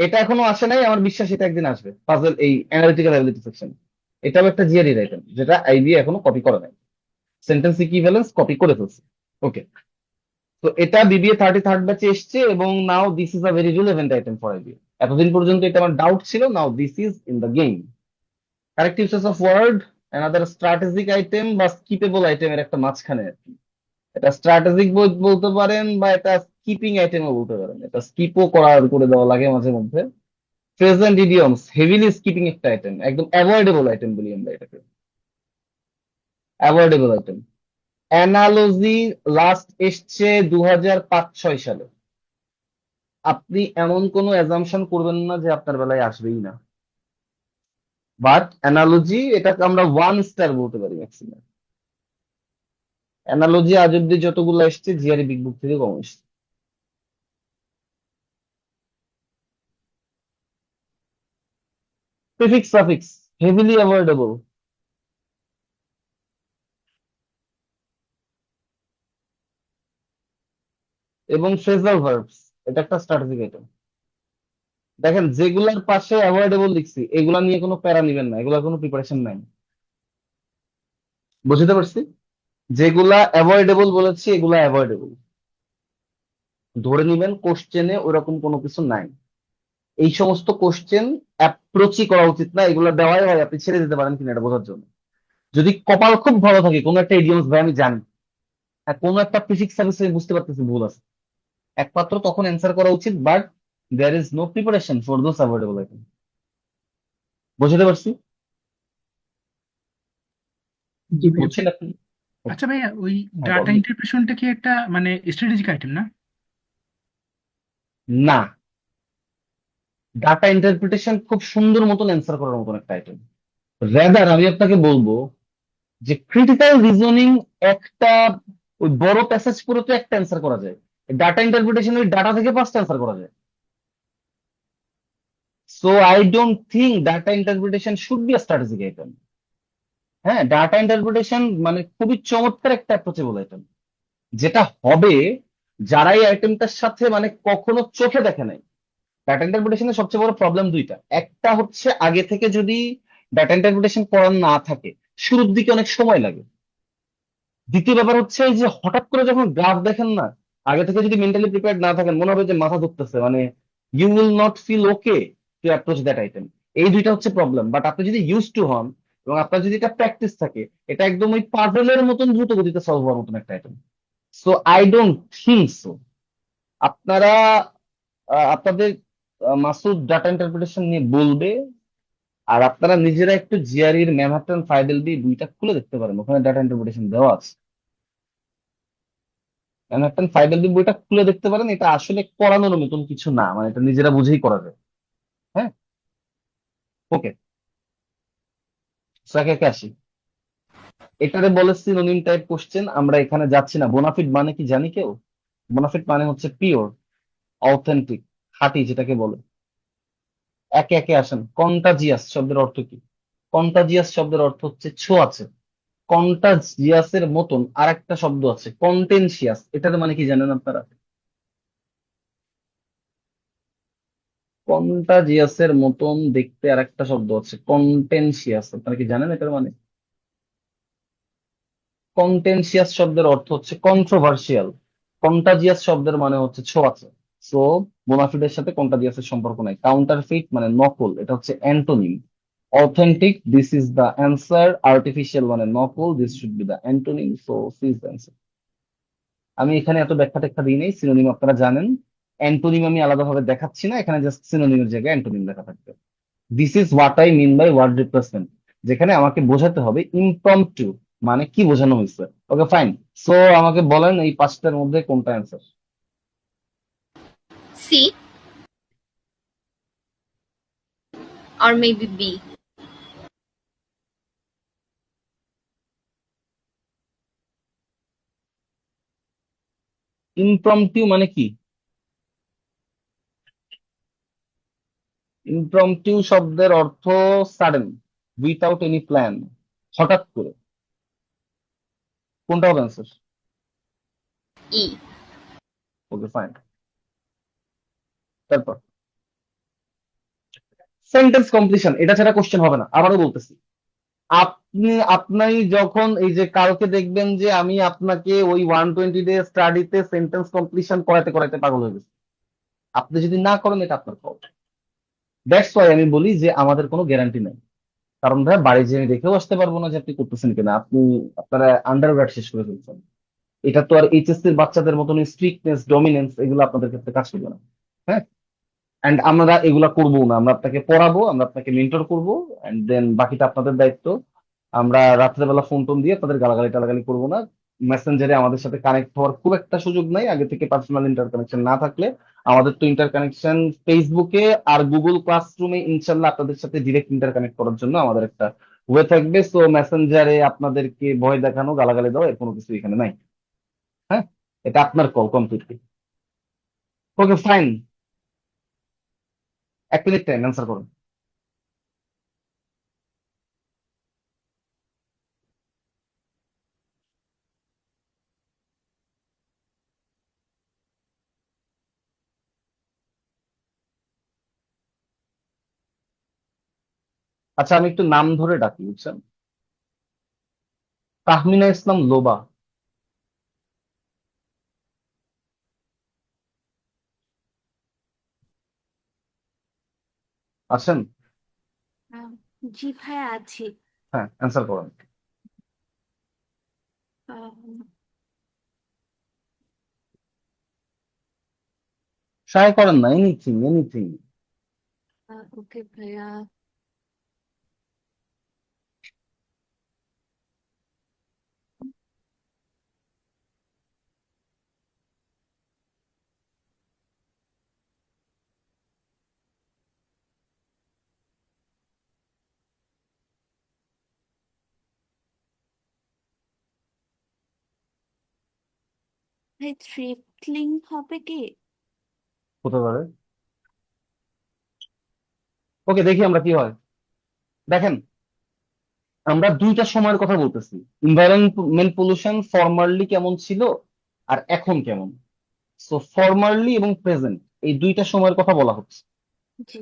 এটা এখনো আসে নাই, আমার বিশ্বাস এটা একদিন আসবে পাজল এই অ্যানালিটিক্যাল অ্যাবিলিটি সেকশন। এটাও একটা জিআরই আইটেম যেটা আইবি এখনো কপি করে নাই, সেন্টেন্স ইকুইভ্যালেন্স কপি করে ফেলছে। ওকে, তো এটা বিবিএ 33rd ব্যাচে এসছে, এবং now this is a very relevant item for IB. এতদিন পর্যন্ত এটা আমার ডাউট ছিল, now this is in the game. Correct uses of word, another strategic item বা স্কিপেবল আইটেমের একটা মাঝখানে আর কি। এটা স্ট্র্যাটেজিক বলতে পারেন বা এটা স্কিপিং আইটেমও বলতে পারেন, এটা স্কিপও করে দেওয়া লাগে মাঝে মধ্যে। প্রেজেন্ট ইডিয়মস হেভিলি স্কিপিং একটা আইটেম, একদম অ্যাভয়েডেবল আইটেম বলি আমরা এটাকে, অ্যাভয়েডেবল আইটেম। অ্যানালজি লাস্ট এসছে 2005-6 সালে। আপনি এমন কোনো অ্যাজাম্পশন করবেন না যে আপনার বেলায় আসবেই না, বাট অ্যানালজি এটাকে আমরা 1 স্টার বলতে পারি ম্যাক্সিমাম। অ্যানালজি আজ অব্দি যতগুলো এসছে জিআরই বিগ বুক থেকে কম এসছে। Prefix suffix heavily avoidable. এবং ফ্রেজাল ভার্বস, এটা একটা স্ট্র্যাটেজিক আইটেম। দেখেন যেগুলার পাশে অ্যাভয়েডেবল লিখছি এগুলা নিয়ে কোনো প্যারা নিবেন না, এগুলা কোনো প্রিপারেশন নাই। বুঝতে পারছি, যেগুলা অ্যাভয়েডেবল বলেছি এগুলা অ্যাভয়েডেবল, ধরে নিবেন কোশ্চেনে ওরকম কোনো কিছু নাই। এই সমস্ত কোশ্চেন অ্যাপ্রোচই করা উচিত না, এগুলো দেওয়াই হয় আপনি ছেড়ে দিতে পারেন কিনা এটা বোঝার জন্য। যদি কপাল খুব ভালো থাকে কোনো একটা ইডিয়মস ভাই আমি জানি, হ্যাঁ কোনো একটা প্রিফিক্স সার্ভিস আমি বুঝতে পারতেছি ভুল আছে, একমাত্র তখন অ্যান্সার করা উচিত, but there is no preparation for those avoidable item. বুঝতে পারছি? জি ভাইয়া। বুঝছেন আপনি? আচ্ছা ভাইয়া, ওই হ্যাঁ ডাটা বলেন। ইন্টারপ্রিটেশনটা কি একটা মানে স্ট্র্যাটেজিক আইটেম না? না, ডাটা ইন্টারপ্রিটেশন খুব সুন্দর মতন অ্যান্সার করার মতন একটা আইটেম। রেদার আমি আপনাকে বলবো যে ক্রিটিক্যাল রিজনিং একটা, ওই বড় প্যাসেজ পুরো তো একটা অ্যান্সার করা যায়, ডাটা ইন্টারপ্রিটেশন ওই ডাটা থেকে 5টা অ্যান্সার করা যায়। So I don't think data interpretation should be a strategic item. হ্যাঁ, ডাটা ইন্টারপ্রিটেশন মানে খুবই চমৎকার একটা অ্যাপ্রোচেবল আইটেম, যেটা হবে যারা এই আইটেমটার সাথে মানে কখনো চোখে দেখে নাই। ডাটা ইন্টারপ্রিটেশনের সবচেয়ে বড় প্রবলেম দুইটা, একটা হচ্ছে আগে থেকে যদি ডাটা ইন্টারপ্রিটেশন পড়ানো না থাকে শুরুর দিকে অনেক সময় লাগে। দ্বিতীয় ব্যাপার হচ্ছে এই যে হঠাৎ করে যখন গ্রাফ দেখেন না, আগে থেকে যদি মেন্টালি প্রিপেয়ার্ড না থাকেন মনে হবে যে মাথা ধরতেছে, মানে you will not feel okay to approach that item. এই দুইটা হচ্ছে প্রবলেম, বাট আপনি যদি ইউজ টু হন এবং আপনার যদি এটা প্র্যাকটিস থাকে, এটা একদম ওই পাজলের মতন দ্রুত গতিতে সলভ হওয়ার মতন একটা item. So I don't think so আপনারা আপনাদের মাসুদ ডাটা ইন্টারপ্রিটেশন নিয়ে বলবে, আর আপনারা নিজেরা একটু জিআরইর ম্যানহাটন ফাইডেলবি দুইটা খুলে দেখতে পারেন, ওখানে ডাটা ইন্টারপ্রিটেশন দেওয়া আছে। ম্যানহাটন ফাইডেলবি বইটা খুলে দেখতে পারেন, এটা আসলে করানোর মতন কিছু না, মানে এটা নিজেরা বুঝেই করা যায়। হ্যাঁ, ওকে, একে একে আসি। এটারে বলে সিনোনিম টাইপ কোশ্চেন, আমরা এখানে যাচ্ছি না। বোনাফিড মানে কি জানি কেউ? বোনাফিড মানে হচ্ছে পিওর, অথেন্টিক, খাঁটি যেটাকে বলে। একে একে আসেন। কন্টাজিয়াস শব্দের অর্থ কি? কন্টাজিয়াস শব্দের অর্থ হচ্ছে ছোঁয়াচে। কন্টাজিয়াসের মতন আরেকটা শব্দ আছে কন্টেনশিয়াস, এটার মানে কি জানেন আপনারা? কন্টাজিয়াসের মতন দেখতে আরেকটা শব্দ আছে কন্টেনশিয়াস, আপনারা কি জানেন এটার মানে? কন্টেনশিয়াস শব্দের অর্থ হচ্ছে কন্ট্রোভার্সিয়াল, কন্টাজিয়াস শব্দের মানে হচ্ছে ছোঁয়াচে। সো বোনাফিডের সাথে কন্টাজিয়াসের সম্পর্ক নাই। কাউন্টারফিট মানে নকল, এটা হচ্ছে antonym. Authentic, this is the answer. Artificial মানে নকল, this should be the antonym, so C is the answer. আমি এখানে এত ব্যাখ্যা টেখ্যা দিই নাই, সিনোনিম আপনারা জানেন। অ্যান্টোনিম আমি আলাদাভাবে দেখাচ্ছি না, এখানে জাস্ট সিনোনিমের জায়গায় অ্যান্টোনিম লেখা থাকবে। This is what I mean by word replacement, যেখানে আমাকে বোঝাতে হবে ইমপ্রম্পটু মানে কি বোঝানো হয়েছে? Okay fine. সো আমাকে বলেন এই পাঁচটার মধ্যে কোনটা answer? C or maybe B. Impromptu মানে কি? ইমপ্রম্পটু শব্দের অর্থ সাডেন, উইথাউট এনি প্ল্যান, হঠাৎ করে। কোনটা হবে অ্যান্সার? E. Okay fine. তারপর সেন্টেন্স কমপ্লিশন, এটা ছাড়া কোশ্চেন হবে না, আবারও বলতেছি। আপনি যখন এই যে কালকে দেখবেন যে আমি আপনাকে ওই 120 ডে স্টাডিতে সেন্টেন্স কমপ্লিশন করাতে করাতে পাগল হয়ে গেছে, আপনি যদি না করেন এটা আপনার ফল্ট। দ্যাটস ওয়াই আমি বলি যে আমাদের কোনো গ্যারান্টি নাই। কারণ ভাই বাড়ি যেয়ে আমি দেখেও আসতে পারবো না যে আপনি করতেছেন কিনা। আপনারা আন্ডারগ্রেড শেষ করে ফেলছেন, এটা তো আর এইচএসসি এর বাচ্চাদের মতন স্ট্রিক্টনেস ডমিনেন্স এগুলো আপনাদের ক্ষেত্রে কাজ করবে না। হ্যাঁ, এন্ড আমরা এগুলা করবো না, আমরা আপনাকে পড়াবো, আমরা আপনাকে মেন্টর করবো, এন্ড দেন বাকিটা আপনাদের দায়িত্ব। আমরা রাত্রেবেলা ফোন টোন দিয়ে আপনাদের গালাগালি টালাগালি করবো না। মেসেঞ্জারে আমাদের সাথে কানেক্ট হওয়ার খুব একটা সুযোগ নাই আগে থেকে পার্সোনাল ইন্টারকানেকশন না থাকলে। আমাদের তো ইন্টারকানেকশন ফেসবুকে আর গুগল ক্লাসরুমে, ইনশাল্লাহ আপনাদের সাথে ডিরেক্ট ইন্টারকানেক্ট করার জন্য আমাদের একটা ওয়ে থাকবে। সো মেসেঞ্জারে আপনাদেরকে ভয় দেখানো, গালাগালি দেওয়া এর কোনো কিছু এখানে নাই। হ্যাঁ, এটা আপনার call completely. Okay fine, 1 minute time, answer করুন। আচ্ছা আমি একটু নাম ধরে ডাকি, বুঝছেন? তাহমিনা ইসলাম লোবা আছেন? আহ, জি ভাইয়া আছি। হ্যাঁ, অ্যান্সার করুন। ট্রাই করেন না, এনিথিং এনিথিং। ওকে ভাইয়া। ভাই থ্রিফ্টলিং হবে কি? হতে পারে। ওকে দেখি আমরা কি হয়। দেখেন, আমরা দুইটা সময়ের কথা বলতেছি। এনভায়রনমেন্ট পলিউশন ফরমারলি কেমন ছিল আর এখন কেমন। সো ফরমারলি এবং প্রেজেন্ট এই দুইটা সময়ের কথা বলা হচ্ছে। জি।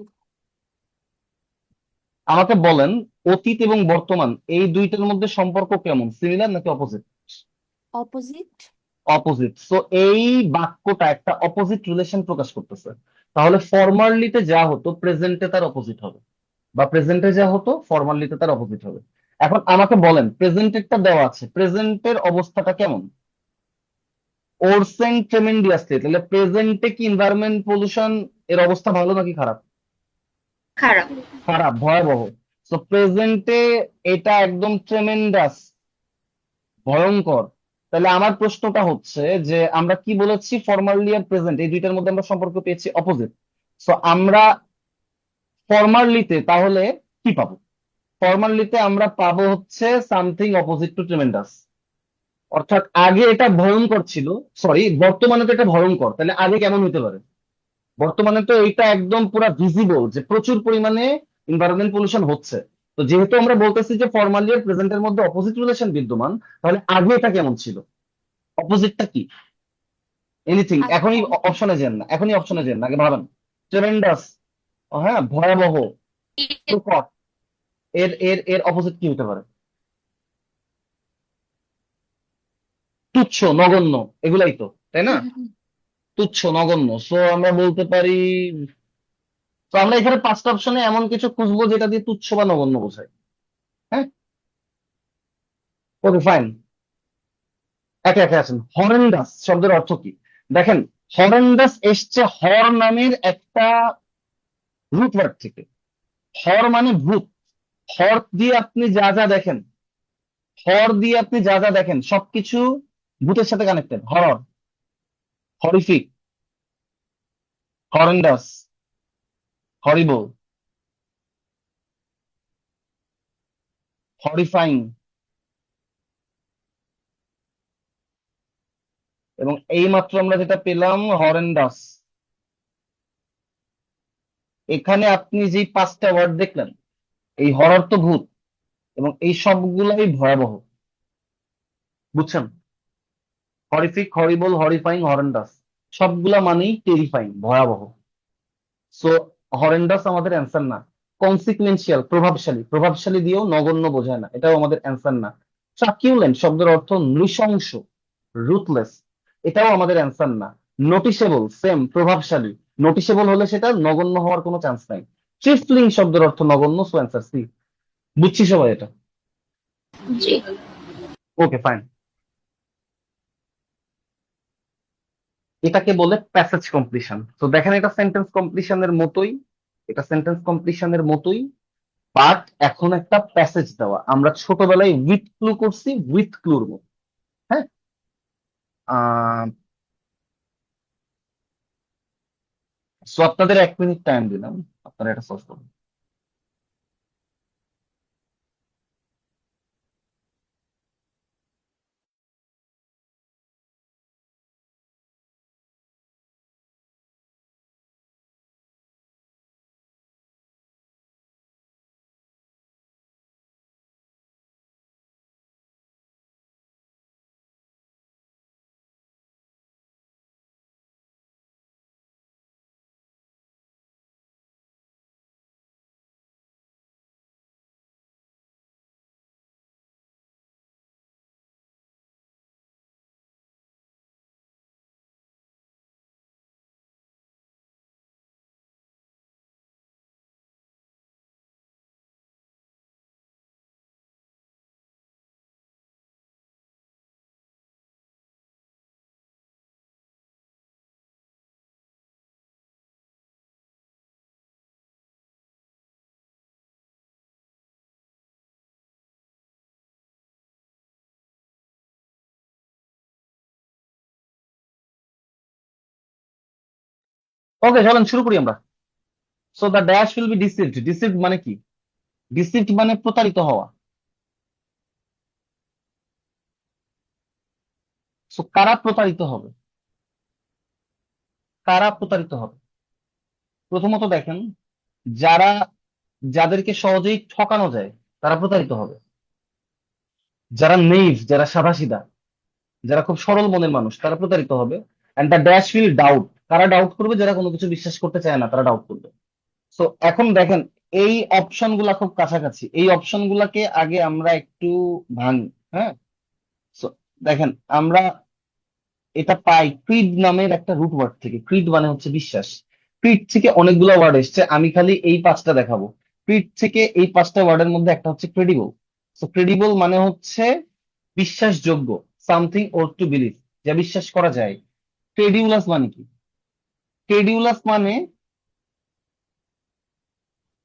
আমাকে বলেন অতীত এবং বর্তমান এই দুইটার মধ্যে সম্পর্ক কেমন, সিমিলার নাকি অপোজিট? অপোজিট। অপোজিট। সো এই বাক্যটা একটা অপোজিট রিলেশন প্রকাশ করতেছে। তাহলে ফরমারলিতে যা হতো প্রেজেন্টে তার অপোজিট হবে, বা প্রেজেন্টে যা হতো ফরমালিতে তার অপোজিট হবে। এখন আমাকে বলেন প্রেজেন্টেরটা দেওয়া আছে, প্রেজেন্টের অবস্থাটা কেমন? ওরসেন ট্রেমেন্ডিয়াসলি। তাহলে প্রেজেন্টে কি এনভায়রনমেন্ট পলিউশন এর অবস্থা ভালো নাকি খারাপ? খারাপ। খারাপ, ভয়াবহ। তো প্রেজেন্টে এটা একদম ট্রেমেন্ডাস, ভয়ঙ্কর। তাহলে আমার প্রশ্নটা হচ্ছে যে আমরা কি বলেছি, ফর্মালি আর প্রেজেন্ট এই দুইটার মধ্যে আমরা সম্পর্ক পেয়েছি অপোজিট। সো আমরা ফর্মালিতে তাহলে কি পাবো? ফর্মালিতে আমরা পাবো হচ্ছে সামথিং অপোজিট টু ট্রেমেন্ডাস। অর্থাৎ আগে এটা ভয়ঙ্কর ছিল, সরি বর্তমানে তো এটা ভয়ঙ্কর, তাহলে আগে কেমন হতে পারে? বর্তমানে তো এটা একদম পুরা ভিজিবল যে প্রচুর পরিমাণে এনভায়রনমেন্ট পলিউশন হচ্ছে। তো যেহেতু আমরা বলতেছি যে ফর্মালি আর প্রেজেন্টের মধ্যে অপোজিট রিলেশন বিদ্যমান, তাহলে আগে এটা কেমন ছিল? অপোজিটটা কি? এনিথিং। এখনই অপশনে যান না, এখনই অপশনে যান না, আগে ভাবেন। ট্রেমেন্ডাস, হ্যাঁ ভয়াবহ, প্রকট। এর এর এর অপোজিট কি হতে পারে? তুচ্ছ, নগণ্য, এগুলাই তো, তাই না? তুচ্ছ, নগণ্য। সো আমরা বলতে পারি, তো আমরা এখানে পাঁচটা অপশনে এমন কিছু খুঁজবো যেটা দিয়ে তুচ্ছ বা নগণ্য বোঝায়। হ্যাঁ, ওকে ফাইন। একে একে আসেন। হরেন্ডাস শব্দের অর্থ কি? দেখেন, হরেন্ডাস এসছে হর নামের একটা রুট ওয়ার্ড থেকে। হর মানে ভূত। হর দিয়ে আপনি যা যা দেখেন, হর দিয়ে আপনি যা যা দেখেন সবকিছু ভূতের সাথে কানেক্টেড। হরর, হরিফিক, হরেন্ডাস, হরিবল, হরিফাইং, এবং এইমাত্র আমরা যেটা পেলাম হরেন্ডাস। এখানে আপনি যে 5টা ওয়ার্ড দেখলেন, এই হরর তো ভূত, এবং এই সবগুলাই ভয়াবহ, বুঝছেন? হরিফিক, হরিবল, হরিফাইং, হরেন্ডাস, সবগুলা মানেই টেরিফাইং, ভয়াবহ। সো হরেন্ডাস আমাদের অ্যান্সার না। কনসিকুয়েন্সিয়াল, প্রভাবশালী, প্রভাবশালী দিয়েও নগণ্য বোঝায় না, এটাও আমাদের অ্যান্সার না। সাকিউলেন্ট শব্দের অর্থ নৃশংস, রুথলেস, এটাও আমাদের অ্যান্সার না। নোটিসেবল, সেম, প্রভাবশালী, নোটিসেবল হলে সেটা নগণ্য হওয়ার কোনো চান্স নাই। ট্রিফলিং শব্দের অর্থ নগণ্য, সো অ্যান্সার সি। বুঝছি সবাই এটা? জি। ওকে, ফাইন। এটাকে বলে প্যাসেজ কমপ্লিশন। তো দেখেন, এটা সেন্টেন্স কমপ্লিশনের মতোই, এটা সেন্টেন্স কমপ্লিশনের মতোই, বাট এখন একটা প্যাসেজ দেওয়া। আমরা ছোটবেলায় উইথ ক্লু করছি, উইথ ক্লুর মতো। হ্যাঁ, সো আপনাদের 1 মিনিট টাইম দিলাম, আপনারা এটা সলভ করুন। ওকে, চলেন শুরু করি আমরা। So the dash will be deceived. Deceived মানে কি? ডিসিভড মানে প্রতারিত হওয়া। সো কারা প্রতারিত হবে? কারা প্রতারিত হবে? প্রথমত দেখেন, যারা, যাদেরকে সহজেই ঠকানো যায় তারা প্রতারিত হবে। যারা নেইভ, যারা সাদাসিধা, যারা খুব সরল মনের মানুষ, তারা প্রতারিত হবে। And the dash will doubt. কারা ডাউট করবে? যারা কোনো কিছু বিশ্বাস করতে চায় না, তারা ডাউট করবে। সো এখন দেখেন, এই অপশন গুলা খুব কাছাকাছি। এই অপশন গুলাকে আগে আমরা একটু ভাঙি। হ্যাঁ, সো দেখেন, আমরা এটা পাই ক্রিড নামের একটা রুট ওয়ার্ড থেকে। ক্রিড মানে হচ্ছে বিশ্বাস। ক্রিড থেকে অনেকগুলো ওয়ার্ড এসছে, আমি খালি এই 5টা দেখাবো। ক্রিড থেকে এই 5টা ওয়ার্ডের মধ্যে একটা হচ্ছে ক্রেডিবল। সো ক্রেডিবল মানে হচ্ছে বিশ্বাসযোগ্য, সামথিং ওর টু বিলিভ, যা বিশ্বাস করা যায়। ক্রেডিউলাস মানে কি? ক্রেডিউলাস মানে,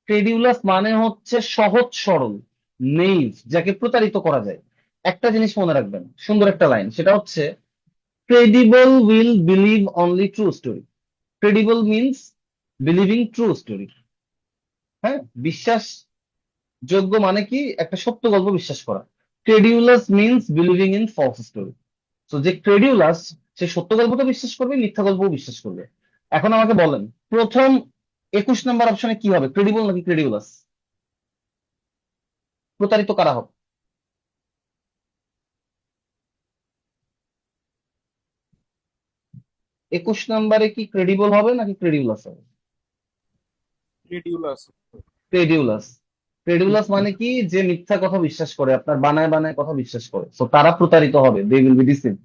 ক্রেডিউলাস মানে হচ্ছে সহজ সরল, নেইভ, যাকে প্রতারিত করা যায়। একটা জিনিস মনে রাখবেন, সুন্দর একটা লাইন, সেটা হচ্ছে credible will believe only true story. Credible means believing true story. হ্যাঁ, বিশ্বাস যোগ্য মানে কি? একটা সত্য গল্প বিশ্বাস করা। Credulous means believing in false story. তো যে ক্রেডিউলাস, সে সত্য গল্পটা বিশ্বাস করবে, মিথ্যা গল্পও বিশ্বাস করবে। এখন আমাকে বলেন, প্রথম 21 নম্বর অপশনে কি হবে, ক্রেডিবল নাকি ক্রেডিউলাস? প্রতারিত কারা হবে? 21 নম্বরে কি ক্রেডিবল হবে নাকি ক্রেডিউলাস হবে? রিডিউলাস। ক্রেডিউলাস। ক্রেডিউলাস মানে কি? যে মিথ্যা কথা বিশ্বাস করে, আপনার বানায় বানায় কথা বিশ্বাস করে, সো তারা প্রতারিত হবে, they will be deceived.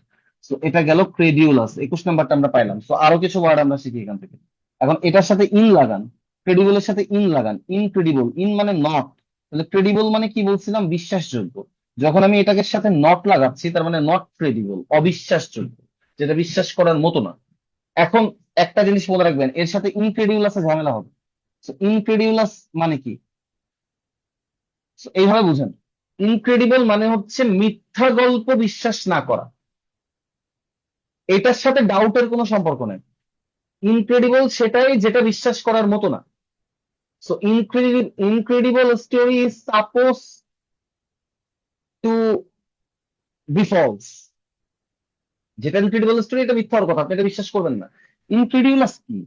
So এটা গেল ক্রেডিউলাস, 21 নাম্বারটা আমরা পাইলাম। সো আরো কিছু ওয়ার্ড আমরা শিখি এখান থেকে। এখন এটার সাথে ইন লাগান, ক্রেডিবলের সাথে ইন লাগান। ইনক্রেডিবল, ইন মানে নট, তাহলে ক্রেডিবল মানে কি বলছিলাম? বিশ্বাসযোগ্য। যখন আমি এটাকে সাথে নট লাগাচ্ছি, তার মানে নট ক্রেডিবল, অবিশ্বাসযোগ্য, যেটা বিশ্বাস করার মতো না। এখন একটা জিনিস মনে রাখবেন, এর সাথে ইনক্রেডিউলাসে ঝামেলা হবে। ইনক্রেডিউলাস মানে কি? So, এইভাবে বুঝেন, ইনক্রেডিবল মানে হচ্ছে মিথ্যা গল্প বিশ্বাস না করা। এটার সাথে ডাউটের কোনো সম্পর্ক নেই। ইনক্রেডিবল সেটাই যেটা বিশ্বাস করার মতো না। So incredible story is suppose to be false. যেটা ইনক্রেডিবল স্টোরি এটা মিথ্যা হওয়ার কথা, আপনি এটা বিশ্বাস করবেন না। ইনক্রেডিবলাস কি?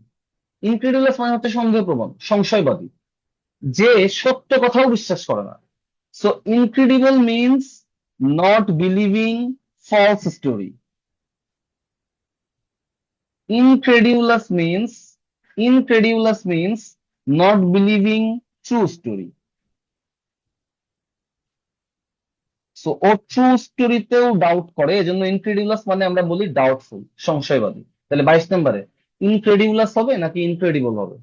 ইনক্রেডিবলাস মানে হচ্ছে সন্দেহপ্রবণ, সংশয়বাদী, যে সত্য কথাও বিশ্বাস করে না। So incredible means not believing false story. Incredulous means not believing true story. So ও ট্রু স্টোরিতেও ডাউট করে, এজন্য ইনক্রেডিউলাস মানে আমরা বলি ডাউটফুল, সংশয়বাদী। তাহলে 22 নম্বরে ইনক্রেডিউলাস হবে নাকি ইনক্রেডিবল হবে?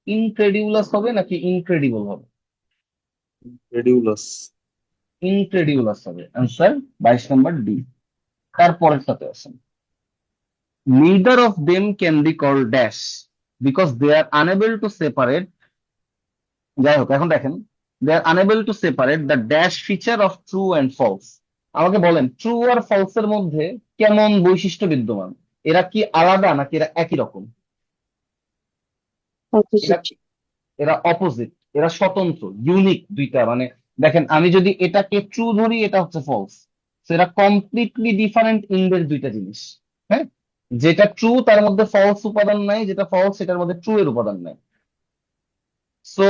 ইনক্রেডিউলাস হবে নাকি ইনক্রেডিবল হবে? Credulous. ইনক্রেডিউলাস হবে। অ্যান্সার 22 নম্বর ডি। তারপরের সাথে আসেন, neither of them can be called dash because they are unable to separate। যাই হোক, এখন দেখেন, they are unable to separate the dash feature of true and false। আমাকে বলেন, ট্রু আর ফলস এর মধ্যে কেমন বৈশিষ্ট্য বিদ্যমান? এরা কি আলাদা নাকি এরা একই রকম? এরা opposite, এরা অপোজিট, এরা স্বতন্ত্র, ইউনিক দুইটা। মানে দেখেন, আমি যদি এটাকে ট্রু ধরি, এটা হচ্ছে ফলস। এরা কমপ্লিটলি ডিফারেন্ট ইন্ডের দুইটা জিনিস। হ্যাঁ, যেটা ট্রু তার মধ্যে ফলস উপাদান নাই, যেটা ফলস সেটার মধ্যে ট্রু এর উপাদান নাই। সো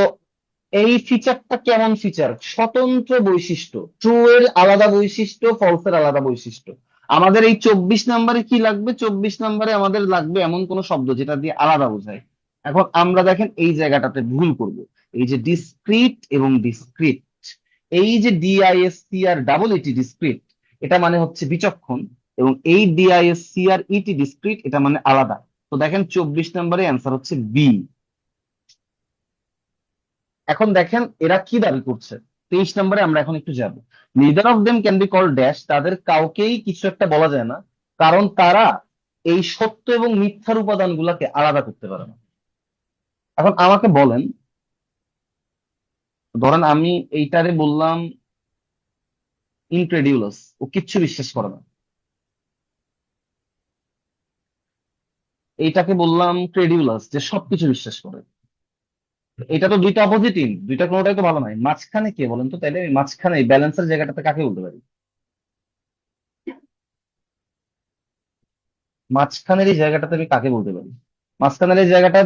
এই ফিচারটা কেমন ফিচার? স্বতন্ত্র বৈশিষ্ট্য। ট্রু এর আলাদা বৈশিষ্ট্য, ফলস এর আলাদা বৈশিষ্ট্য। আমাদের এই 24 নম্বরে কি লাগবে? 24 নম্বরে আমাদের লাগবে এমন কোন শব্দ যেটা দিয়ে আলাদা বোঝায়। এখন আমরা দেখেন এই জায়গাটাতে ভুল করব। এই যে ডিসক্রিট এবং ডিসক্রিট, এই যে ডিআইএসসি আর ডাবল ইটি ডিসক্রিট, এটা মানে হচ্ছে বিচক্ষণ, এবং এই ডিআইএসসি আর ইটি ডিসক্রিট এটা মানে আলাদা। তো দেখেন 24 নম্বরে অ্যান্সার হচ্ছে বি। এখন দেখেন এরা কি দাবি করছে। 23 নম্বরে আমরা এখন একটু যাব। Neither of them can be called dash, তাদের কাউকেই কিছু একটা বলা যায় না, কারণ তারা এই সত্য এবং মিথ্যার উপাদানগুলোকে আলাদা করতে পারে না। এখন আমাকে বলেন, ধরেন আমি এইটারে বললাম ইনক্রেডিউলাস, ও কিচ্ছু বিশ্বাস করে না। এইটাকে বললাম ক্রেডিউলাস, যে সবকিছু বিশ্বাস করে। এটা তো দুইটা অপোজিটিভ, দুইটা কোনোটাই তো ভালো নয়। মাঝখানে কে বলেন তো? তাইলে আমি মাঝখানে ব্যালেন্সের জায়গাটাতে কাকে বলতে পারি? মাঝখানের এই জায়গাটাতে আমি কাকে বলতে পারি? মাঝখানের এই জায়গাটা,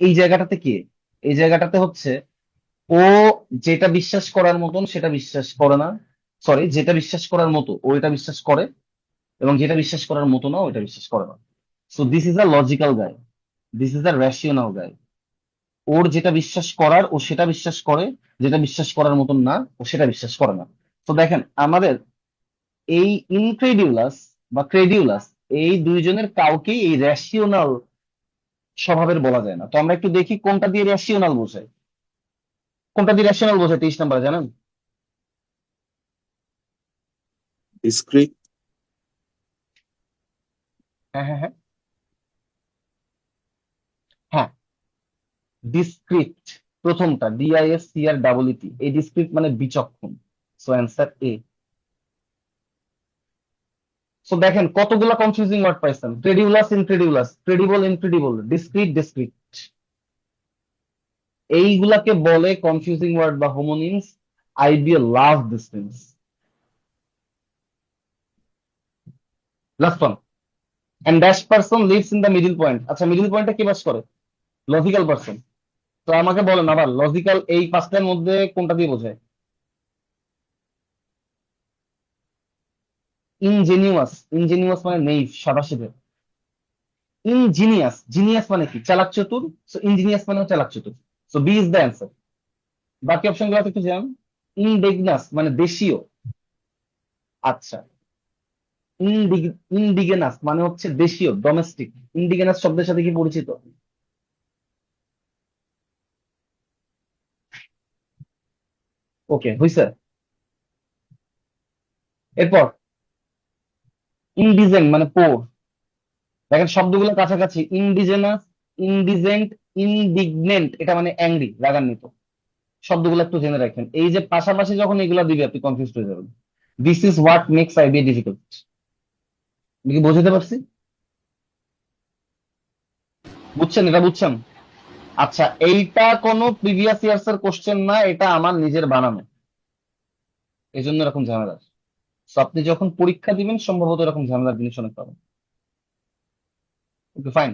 এই জায়গাটাতে কে? এই জায়গাটাতে হচ্ছে ও যেটা বিশ্বাস করার মতন সেটা বিশ্বাস করে না। সরি, যেটা বিশ্বাস করার মতো ও এটা বিশ্বাস করে, এবং যেটা বিশ্বাস করার মতো না ও এটা বিশ্বাস করে না। So this is a logical guy, this is a rational guy. ওর যেটা বিশ্বাস করার ও সেটা বিশ্বাস করে, যেটা বিশ্বাস করার মতন না ও সেটা বিশ্বাস করে না। তো দেখেন, আমাদের এই ইনক্রেডিউলাস বা ক্রেডিউলাস, এই দুইজনের কাউকেই এই রেশনাল স্বভাবের বলা যায় না। তো আমরা একটু দেখি কোনটা দিয়ে রেশনাল বোঝায়। কোনটা দিয়ে রেশনাল বোঝায় 23 নম্বরে জানেন? Discrete. হ্যাঁ হ্যাঁ হ্যাঁ হ্যাঁ, ডিসক্রিট। প্রথমটা ডিআইএসসি আর ডাবল ইটি, এই ডিসক্রিট মানে বিচক্ষণ। সো অ্যান্সার এ। সো দেখেন কতগুলা কনফিউজিং ওয়ার্ড পাইছেন। Credulous incredulous, credible incredible, discrete discreet, এইগুলাকে বলে কনফিউজিং ওয়ার্ড বা homonyms. IBA love this things. Last one, and dash person lives in the middle point. আচ্ছা, মিডিল পয়েন্টটা কি বাস করে? Logical person. তো আমাকে বলেন আবার, লজিক্যাল এই পাঁচটার মধ্যে কোনটা দিয়ে বোঝায়? ইনজেনিউয়াস, ইনজেনিউয়াস মানে নেই, সাদাসিধে। ইনজিনিয়াস, জিনিয়াস মানে কি? চালাক চতুর। সো ইঞ্জিনিয়াস মানে চালাক চতুর। So B is the answer. বাকি অপশন গুলো একটু যান। ইনডিগনাস মানে দেশীয়। আচ্ছা, ইন্ডিগেনাস মানে হচ্ছে দেশীয়, ডোমেস্টিক। ইন্ডিগেনাস শব্দের সাথে কি পরিচিত? ওকে, হইছে। এরপর ইনডিজেন্ট মানে পোর। দেখেন শব্দগুলো কাছাকাছি, ইনডিজেনাস, ইনডিজেন্ট, ইনডিগনেন্ট এটা মানে অ্যাংরি, রাগান্বিত। শব্দগুলো একটু জেনে রাখেন, এই যে পাশাপাশি যখন এগুলা দিবে আপনি কনফিউজ হয়ে যাবেন। This is what makes IBA difficult. কি বোঝাতে পারছি? বুঝছেন? এটা বুঝছেন? আচ্ছা, এইটা কোনো প্রিভিয়াস ইয়ার্স এর কোশ্চেন না, এটা আমার নিজের বানানো, এই জন্য এরকম ঝামেলা। So, আপনি যখন পরীক্ষা দিবেন সম্ভবত এরকম ঝামেলার জিনিস অনেক পাবেন। Okay fine.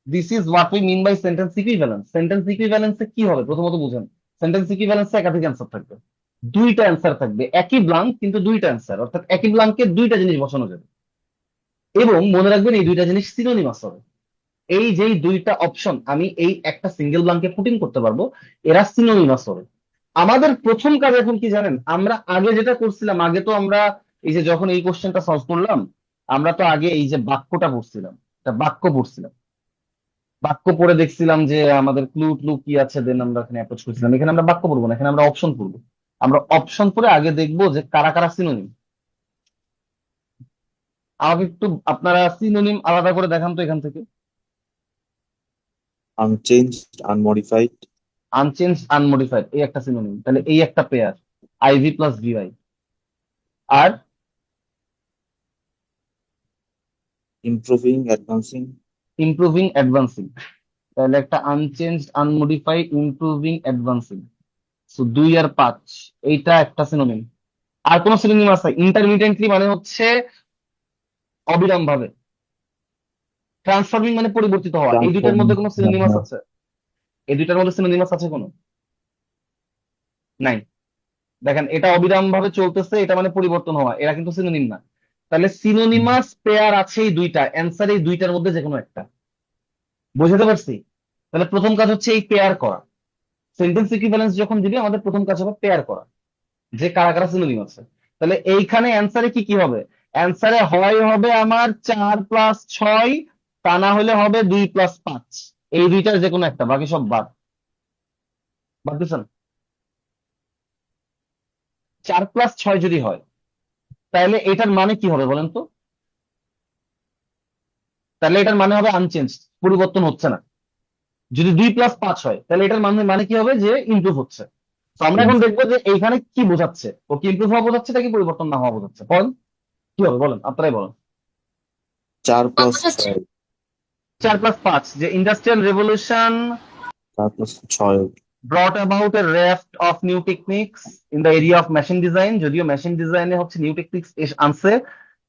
This is what we mean by sentence equivalence. Sentence ইকুইভ্যালেন্সে কি হবে প্রথমত বুঝেন। সেন্টেন্স ইকুইভ্যালেন্সে একাধিক অ্যান্সার থাকবে, দুইটা অ্যান্সার থাকবে, একই ব্লাঙ্ক কিন্তু দুইটা অ্যান্সার, অর্থাৎ একই ব্লাঙ্কে দুইটা জিনিস বসানো যাবে। এবং মনে রাখবেন এই দুইটা জিনিস সিনোনিমাস হবে। এই যেই দুইটা অপশন আমি এই একটা সিঙ্গেল ব্লাঙ্কে পুটিং করতে পারবো, এরা সিনোনিমাস হবে। আমাদের প্রথম কাজ এখন কি জানেন, আমরা আগে যেটা করছিলাম, আগে তো আমরা এই যে যখন এই কোশ্চেনটা সলভ করলাম, আমরা তো আগে এই যে বাক্যটা পড়ছিলাম, বাক্য পড়ছিলাম, বাক্য পড়ে দেখছিলাম যে আমাদের ক্লু ট্লু কি আছে, দেন আমরা এখানে অ্যাপ্রোচ করছিলাম। এখানে আমরা বাক্য পড়বো না, এখানে আমরা অপশন পড়বো। আমরা অপশন পড়ে আগে দেখবো যে কারা কারা সিনোনিম। আমাকে একটু আপনারা সিনোনিম আলাদা করে দেখান তো এখান থেকে। Unchanged, unmodified, আনচেঞ্জ আনমডিফাইড এই একটা সিনোনিম, তাহলে এই একটা পেয়ার আইভি প্লাস ভিআই। আর improving, advancing, ইমপ্রুভিং অ্যাডভান্সিং, তাহলে একটা আনচেঞ্জ আনমডিফাইড ইমপ্রুভিং অ্যাডভান্সিং। সো 2 আর 5 এইটা একটা সিনোনিম। আর কোন সিনোনিম আছে? ইন্টারমিডিয়েন্টলি মানে হচ্ছে অবিরাম ভাবে, ট্রান্সফর্মিং মানে পরিবর্তিত হওয়া। এই দুইটার মধ্যে কোনো সিনোনিমাস transforming, আছে? এই দুইটার মধ্যে সিনোনিমাস আছে কোনো? নাই। দেখেন, এটা অবিরাম ভাবে চলতেছে, এটা মানে পরিবর্তন হওয়া, এরা কিন্তু সিনোনিম না। তাহলে সিনোনিমাস পেয়ার আছে এই দুইটা, অ্যান্সার এই দুইটার মধ্যে যে কোনো একটা। বুঝতে পারছি? তাহলে প্রথম কাজ হচ্ছে এই পেয়ার করা। সেন্টেন্স ইকুইভ্যালেন্স যখন দিবে আমাদের প্রথম কাজ হবে পেয়ার করা, যে কারা কারা সিনোনিম আছে। তাহলে এইখানে অ্যান্সারে কি কি হবে? অ্যান্সারে হয় হবে আমার 4+6, তা না হলে হবে 2+5। এই দুইটার যে কোনো একটা, বাকি সব বাদ। বাদ দিচ্ছেন? 4+6 যদি হয় তাহলে এটার মানে কি হবে বলেন তো? তাহলে এটার মানে হবে আনচেঞ্জ, পরিবর্তন হচ্ছে না। যদি 2+5 হয় তাহলে এটার মানে মানে কি হবে? যে ইমপ্রুভ হচ্ছে। তো আমরা এখন দেখবো যে এইখানে কি বোঝাচ্ছে, ও কি ইমপ্রুভ হওয়া বোঝাচ্ছে নাকি পরিবর্তন না হওয়া বোঝাচ্ছে। বলেন কি হবে, বলেন, আপনারাই বলেন। 4+6, 4+5, যে industrial revolution 4+6, brought about a raft of new techniques in the area of machine design। যদিও মেশিন ডিজাইনে হচ্ছে নিউ টেকনিক্স আনছে।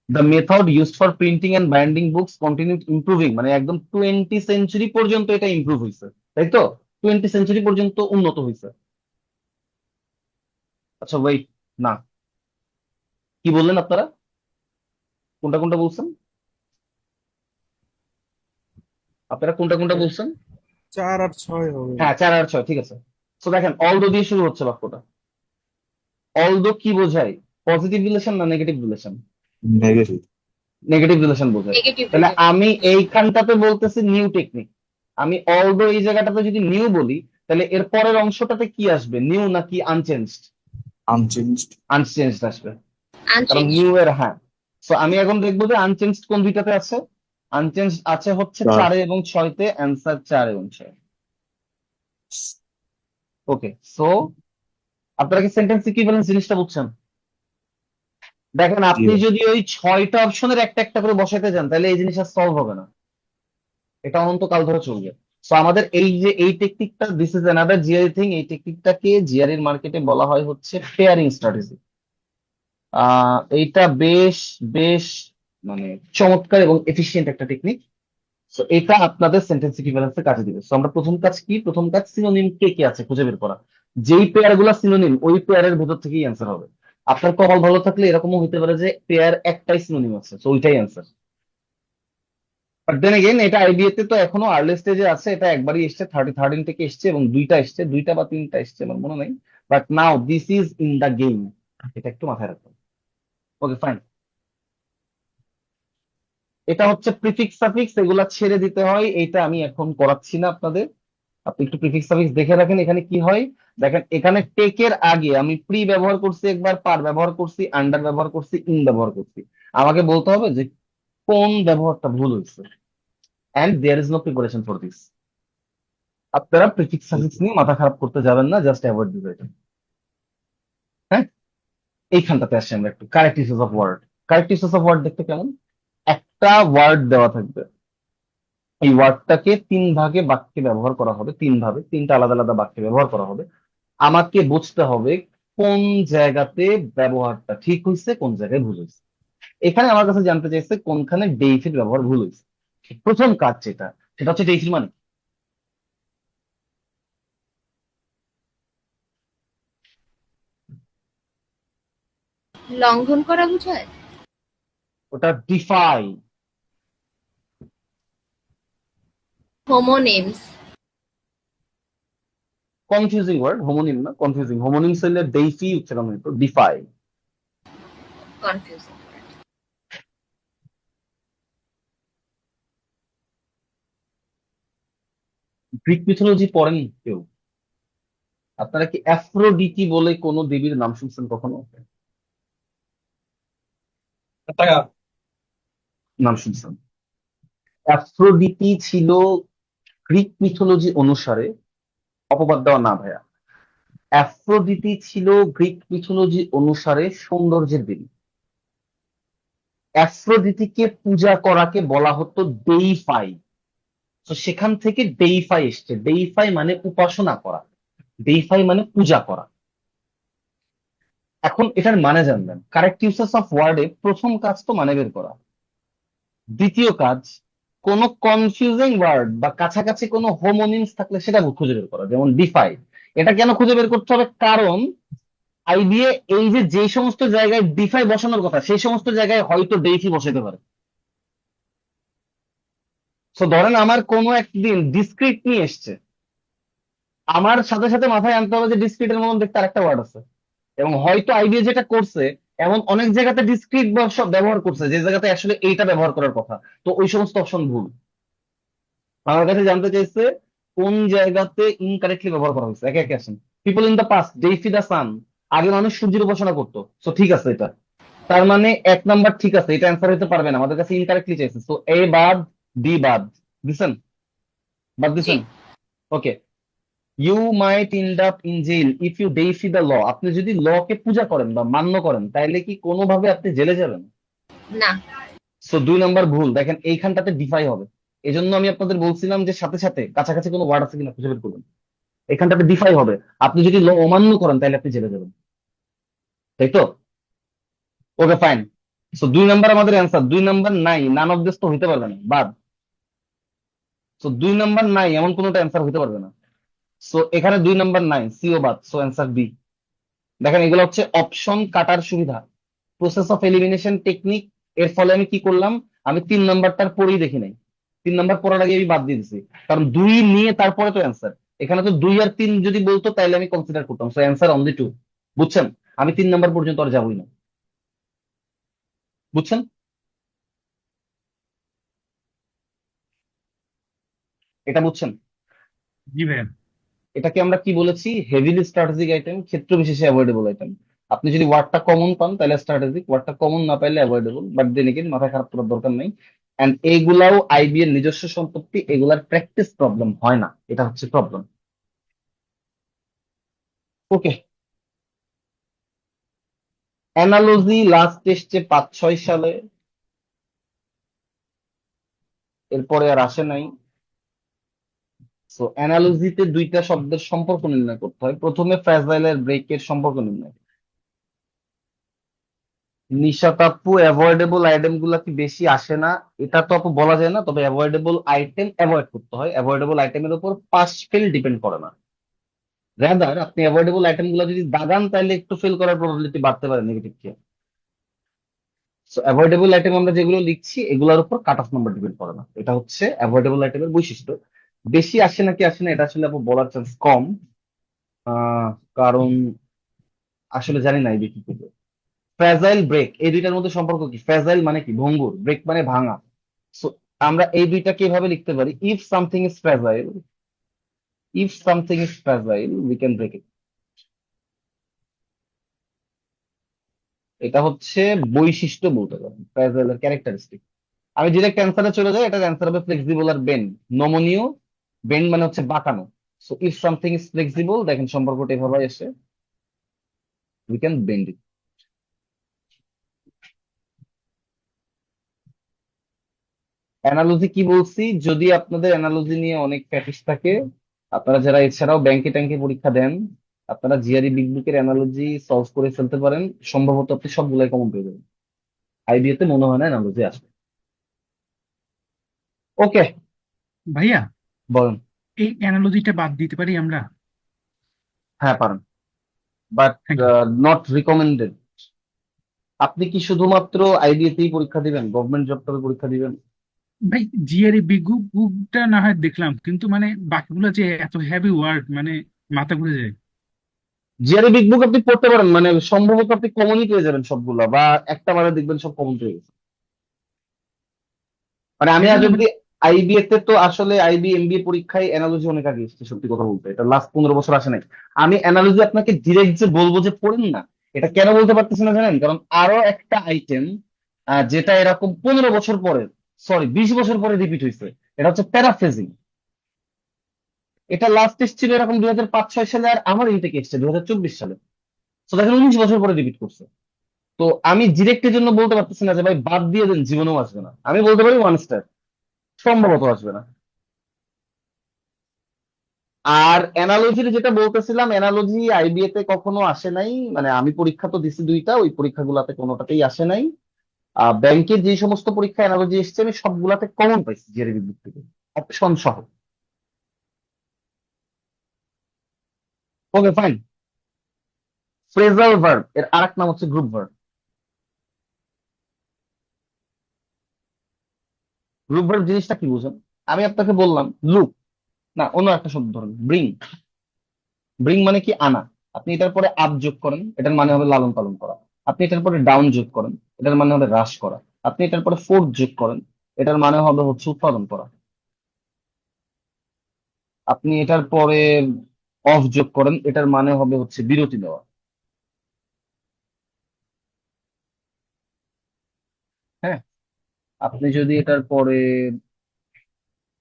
The method used for printing and binding books continued improving, মানে একদম 20 সেঞ্চুরি পর্যন্ত এটা ইমপ্রুভ হয়েছে, তাই তো? 20 সেঞ্চুরি পর্যন্ত উন্নত হয়েছে। আচ্ছা ওয়েট, না, কি বললেন আপনারা? কোনটা কোনটা বলছেন? আপনারা কোনটা কোনটা বলছেন? 4 আর 6 হবে। হ্যাঁ, 4 আর 6, ঠিক আছে। তো দেখেন, অলদো দিয়ে শুরু হচ্ছে বাক্যটা। অলদো কি বোঝায়? পজিটিভ রিলেশন না negative relation? negative, negative relation বোঝায়। নেগেটিভ তাহলে আমি এইখানটাতে বলতেছি নিউ টেকনিক। আমি অলদো এই জায়গাটাতে যদি নিউ বলি তাহলে এর পরের অংশটাতে কি আসবে? নিউ নাকি আনচেঞ্জড? unchanged, আনচেঞ্জড আসবে, কারণ আনচেঞ্জ নিউ এর, হ্যাঁ। সো আমি এখন দেখবো যে আনচেঞ্জড কোন দুইটাতে আছে। আনচেঞ্জড আছে হচ্ছে 4 এবং 6-তে, অ্যান্সার 4 এবং 6। ওকে, সো আপনারা কি সেন্টেন্স ইকুইভ্যালেন্স জিনিসটা বুঝছেন? দেখেন, আপনি zero, যদি ওই 6টা অপশনের একটা একটা করে বসাতে যান তাহলে এই জিনিসটা সলভ হবে না, এটা অনন্তকাল ধরে চলবে। সো আমাদের এই যে এই টেকনিকটা, this is another GRE thing. এই টেকনিকটাকে জিআরইর মার্কেটে বলা হয় হচ্ছে পেয়ারিং স্ট্র্যাটেজি। এইটা বেশ বেশ মানে চমৎকার এবং এফিশিয়েন্ট একটা টেকনিক। সো এটা আপনাদের সেন্টেন্স ইকুইভ্যালেন্সে কাজে দিবে। সো আমরা প্রথম কাজ কি? প্রথম কাজ সিনোনিম কে কে আছে খুঁজে বের করা। যেই পেয়ার গুলা সিনোনিম ওই পেয়ারের ভেতর থেকেই অ্যান্সার হবে। আপনার কপাল ভালো থাকলে এরকমও হতে পারে যে পেয়ার একটাই সিনোনিম আছে, তো ওইটাই অ্যান্সার। বাট দেন এগেইন এটা আইবিএ তে তো এখনো আর্লি স্টেজে আছে, এটা একবারই এসছে, 13 থেকে এসছে এবং দুইটা এসছে, দুইটা বা তিনটা এসছে আমার মনে নাই। But now this is in the game, এটা একটু মাথায় রাখবেন। Okay fine. এটা হচ্ছে প্রিফিক্স সাফিক্স, এগুলা ছেড়ে দিতে হয়, এটা আমি এখন করাচ্ছি না আপনাদের। আপনি একটু প্রিফিক্স সাফিক্স দেখে রাখেন এখানে কি হয়। দেখেন, এখানে টেকের আগে আমি প্রি ব্যবহার করছি একবার, পার ব্যবহার করছি, আন্ডার ব্যবহার করছি, ইন ব্যবহার করছি। আমাকে বলতে হবে যে কোন ব্যবহারটা ভুল হয়েছে, and there is no preparation for this. আপনারা প্রিফিক্স সাফিক্স নিয়ে মাথা খারাপ করতে যাবেন না, জাস্ট অ্যাভয়েড দিবেন এটা। হ্যাঁ, এইখানটাতে আসি আমরা একটু correct usage of word. Correct usage of word দেখতে কেমন? একটা ওয়ার্ড দেওয়া থাকবে, এই ওয়ার্ডটাকে তিন ভাগে বাক্যে ব্যবহার করা হবে, তিন ভাবে, তিনটা আলাদা আলাদা বাক্যে ব্যবহার করা হবে। আমাকে বুঝতে হবে কোন জায়গাতে ব্যবহারটা ঠিক হয়েছে, কোন জায়গায় ভুল হয়েছে। এখানে আমার কাছে জানতে চাইছে কোনখানে ডেইফির ব্যবহার ভুল হয়েছে। প্রথম কাজ যেটা, সেটা হচ্ছে ডেইফির মানে লঙ্ঘন করা বোঝায়। ওটা defy. Homonyms. Confusing word, homonym না, কনফিউজিং। হোমোনিমস হইলে ডেইফি উচ্চারণ হইতো, ডিফাই। কনফিউজিং। গ্রিক মিথোলজি পড়েন কেউ? আপনারা কি অ্যাফ্রোডিটি বলে কোনো দেবীর নাম শুনছেন কখনো? নাম শুনছেন? অ্যাফ্রোডিটি ছিল গ্রিক মিথোলজি অনুসারে, অপবাদ দেওয়া না ভাইয়া, অ্যাফ্রোডিটি ছিল গ্রিক মিথোলজি অনুসারে সৌন্দর্যের দেবী। অ্যাফ্রোডিটিকে পূজা করাকে বলা হতো ডেইফাই। তো সেখান থেকে ডেইফাই এসছে। ডেইফাই মানে উপাসনা করা, ডেইফাই মানে পূজা করা। এখন এটার মানে জানবেন, কারেক্ট ইউসেস অফ ওয়ার্ডে প্রথম কাজ তো মানে বের করা। দ্বিতীয় কাজ, কোন কনফিউজিং ওয়ার্ড বা কাছাকাছি কোনো হোমোনিমস থাকলে সেটা খুঁজে বের করা, যেমন ডিফাই। এটা কেন খুঁজে বের করতে হবে? কারণ আইডিয়া এই যে যে সমস্ত জায়গায় ডিফাই বসানোর কথা, সেই সমস্ত জায়গায় হয়তো ডেইফি বসাতে পারে। তো ধরেন আমার কোনো একদিন ডিসক্রিট নিয়ে এসছে, আমার সাথে সাথে মাথায় আনতে হবে যে ডিসক্রিটের মতন দেখতে আরেকটা ওয়ার্ড আছে, এবং হয়তো আইডিয়া যেটা করছে এমন অনেক জায়গাতে ডিসক্রিট ব্যবহার করছে যে জায়গাতে আসলে এইটা ব্যবহার করার কথা। তো ওই সমস্ত অপশন ভুল। আমার কাছে জানতে চাইছে কোন জায়গাতে ইনকারেক্টলি ব্যবহার করা হয়েছে। একে একে আসেন। People in the past deify the sun. আগে মানুষ সূর্যের উপাসনা করতো, তো ঠিক আছে এটা। তার মানে এক নাম্বার ঠিক আছে, এটা অ্যান্সার হতে পারবে না, আমাদের কাছে ইনকারেক্টলি চাইছে। তো এ বাদ, বি বাদ দিছেন, বাদ জি। দিছেন। Okay, you might end up in jail if you defy the law. আপনি যদি ল কে পূজা করেন বা মান্য করেন, তাইলে কি কোনোভাবে আপনি জেলে যাবেন? না। সো দুই নাম্বার ভুল। দেখেন এইখানটাতে ডিফাই হবে। এই জন্য আমি আপনাদের বলছিলাম যে সাথে সাথে কাছাকাছি কোনো ওয়ার্ড আছে কিনা খুঁজে বের করবেন। এখানটাতে ডিফাই হবে। আপনি যদি ল অমান্য করেন তাহলে আপনি জেলে যাবেন, তাই তো? Okay fine. সো দুই নাম্বার আমাদের অ্যান্সার। দুই নাম্বার নাই, নান অফ দিস তো হইতে পারবে না, বাদ। সো দুই নাম্বার নাই, এমন কোনোটা অ্যান্সার হইতে পারবে না। সো এখানে দুই নাম্বার নাই, সিও বাদ। So answer B. দেখেন এগুলো হচ্ছে অপশন কাটার সুবিধা, প্রসেস অফ এলিমিনেশন টেকনিক। এর ফলে আমি কি করলাম, আমি তিন নাম্বারটার পরেই দেখি নাই, তিন নাম্বার পড়ার আগে আমি বাদ দিয়ে দিছি, কারণ দুই নিয়ে তারপরে তো অ্যান্সার। এখানে তো দুই আর তিন যদি বলতো তাহলে আমি কনসিডার করতাম। So answer only two. বুঝছেন? আমি তিন নাম্বার পর্যন্ত আর যাবোই না। বুঝছেন? এটা বুঝছেন? জি ভাইয়া। এটাকে আমরা কি বলেছি? হেভিলি স্ট্র্যাটেজিক আইটেম, ক্ষেত্র বিশেষে অ্যাভয়েডেবল আইটেম। আপনি যদি ওয়ার্ডটা কমন পান তাহলে স্ট্র্যাটেজিক, ওয়ার্ডটা কমন না পাইলে অ্যাভয়েডেবল। বাট দেন এগেইন মাথা খারাপ করার দরকার নেই। এন্ড এইগুলাও আইবি এর নিজস্ব সম্পত্তি, এগুলার প্র্যাকটিস প্রবলেম হয় না, এটা হচ্ছে প্রবলেম। ওকে, অ্যানালজি লাস্ট এসছে 5-6 সালে, এরপরে আর আসে নাই। সো অ্যানালজিতে দুইটা শব্দের সম্পর্ক নির্ণয় করতে হয়। প্রথমে ফ্রাজাইল এর ব্রেকের সম্পর্ক নির্ণয়। নিশাত আপু, অ্যাভয়েডেবল আইটেম গুলা কি বেশি আসে না? এটা তো আপু বলা যায় না, তবে অ্যাভয়েডেবল আইটেম অ্যাভয়েড করতে হয়। অ্যাভয়েডেবল আইটেমের উপর পাস ফেল ডিপেন্ড করে না। রাদার আপনি অ্যাভয়েডেবল আইটেম গুলা যদি দাগান তাহলে একটু ফেল করার প্রবাবিলিটি বাড়তে পারে নেগেটিভ কে। সো অ্যাভয়েডেবল আইটেম আমরা যেগুলো লিখছি এগুলোর উপর কাট অফ নাম্বার ডিপেন্ড করে না। এটা হচ্ছে অ্যাভয়েডেবল আইটেমের বৈশিষ্ট্য। বেশি আসে নাকি আসে না এটা আসলে আপু বলার চান্স কম, আহ, কারণ আসলে জানি না এই কি করবে। ফ্র্যাজাইল ব্রেক, এই দুইটার মধ্যে সম্পর্ক কি? ফ্র্যাজাইল মানে কি? ভঙ্গুর, ব্রেক মানে ভাঙা। সো আমরা এই দুইটাকে এভাবে লিখতে পারি, if something is fragile, if something is fragile we can break it. এটা হচ্ছে বৈশিষ্ট্য বলতে পারেন, ফ্র্যাজাইল এর ক্যারেক্টারিস্টিক। আমি ডিরেক্ট অ্যান্সারে চলে যাই, এটার অ্যান্সার হবে ফ্লেক্সিবল আর বেন্ড। নমনীয়, বেন্ড মানে হচ্ছে বাঁকানো। So if something is flexible, দেখেন সম্পর্কটা এভাবে এসে we can bend it. Analogy কি বলছি? যদি আপনাদের অ্যানালজি নিয়ে অনেক প্র্যাকটিস থাকে, আপনারা যারা এছাড়াও ব্যাংকে ট্যাঙ্কে পরীক্ষা দেন, আপনারা জিআরই বিগ বুকের অ্যানালজি সলভ করে ফেলতে পারেন, সম্ভবত আপনি সবগুলাই কমন পেয়ে যাবেন। আইবিএতে মনে হয় না অ্যানালজি আসবে। ওকে, ভাইয়া, বলেন। এই অ্যানালজিটা বাদ দিতে পারি আমরা? হ্যাঁ পারেন, but thank you. Not recommended. আপনি কি শুধুমাত্র আইবিএতেই পরীক্ষা দিবেন? গভর্নমেন্ট জব টবে পরীক্ষা দিবেন? ভাই, জিআরই বিগ বুকটা না হয় দেখলাম, কিন্তু মানে বাকিগুলো যে এত হেভি ওয়ার্ড, মানে মাথা ঘুরে যায়। জিআরই বিগ বুক আপনি পড়তে পারেন, মানে সম্ভবত আপনি কমনই পেয়ে যাবেন সবগুলা, বা একটা বারে দেখবেন সব কমন পেয়ে গেছে। মানে আমি এই আজ জন্য অব্দি আইবিএ তে তো আসলে আইবি এমবিএ পরীক্ষায় অ্যানালজি অনেক আগে এসেছে, সত্যি কথা বলতে এটা লাস্ট 15 বছর আসে নাই। আমি অ্যানালজি আপনাকে ডিরেক্ট যে বলবো যে পড়েন না, এটা কেন বলতে পারতেছি না জানেন? কারণ আরো একটা আইটেম যেটা এরকম 15 বছর পরে, সরি 20 বছর পরে রিপিট হয়েছে, এটা হচ্ছে প্যারাফ্রেজিং। এটা লাস্ট এসেছিল এরকম 2005-6 সালে, আর আমার ইনটেক এসেছে 2024 সালে। তো দেখেন 19 বছর পরে রিপিট করছে। তো আমি ডিরেক্ট এর জন্য বলতে পারতেছি না যে ভাই বাদ দিয়ে দেন, জীবনেও আসবে না। আমি বলতে পারি ওয়ান স্টার, সম্ভবত আসবে না। আর অ্যানালজির যেটা বলতেছিলাম, অ্যানালজি আইবিএ তে কখনো আসে নাই, মানে আমি পরীক্ষা তো দিছি দুইটা, ওই পরীক্ষাগুলোতে কোনোটাতেই আসে নাই। ব্যাংকের যে সমস্ত পরীক্ষা অ্যানালজি এসেছে আমি সবগুলাতে কমন পাইছি জিআরই বুক থেকে, অপশন সহ। Okay fine. ফ্রেজাল ভার্ব এর আরেক নাম হচ্ছে গ্রুপ ভার্ব। গ্রুপ ভার্ব জিনিসটা কি বুঝেন? আমি আপনাকে বললাম লুক, না অন্য একটা শব্দ ধরেন, ব্রিং। ব্রিং মানে কি? আনা। আপনি এটার পরে আপ যোগ করেন, এটার মানে হবে লালন পালন করা। আপনি এটার পরে ডাউন যোগ করেন, এটার মানে হবে হ্রাস করা। আপনি এটার পরে ফোর্থ যোগ করেন, এটার মানে হবে হচ্ছে উৎপাদন করা। আপনি এটার পরে অফ যোগ করেন, এটার মানে হবে হচ্ছে বিরতি দেওয়া। হ্যাঁ, আপনি যদি এটার পরে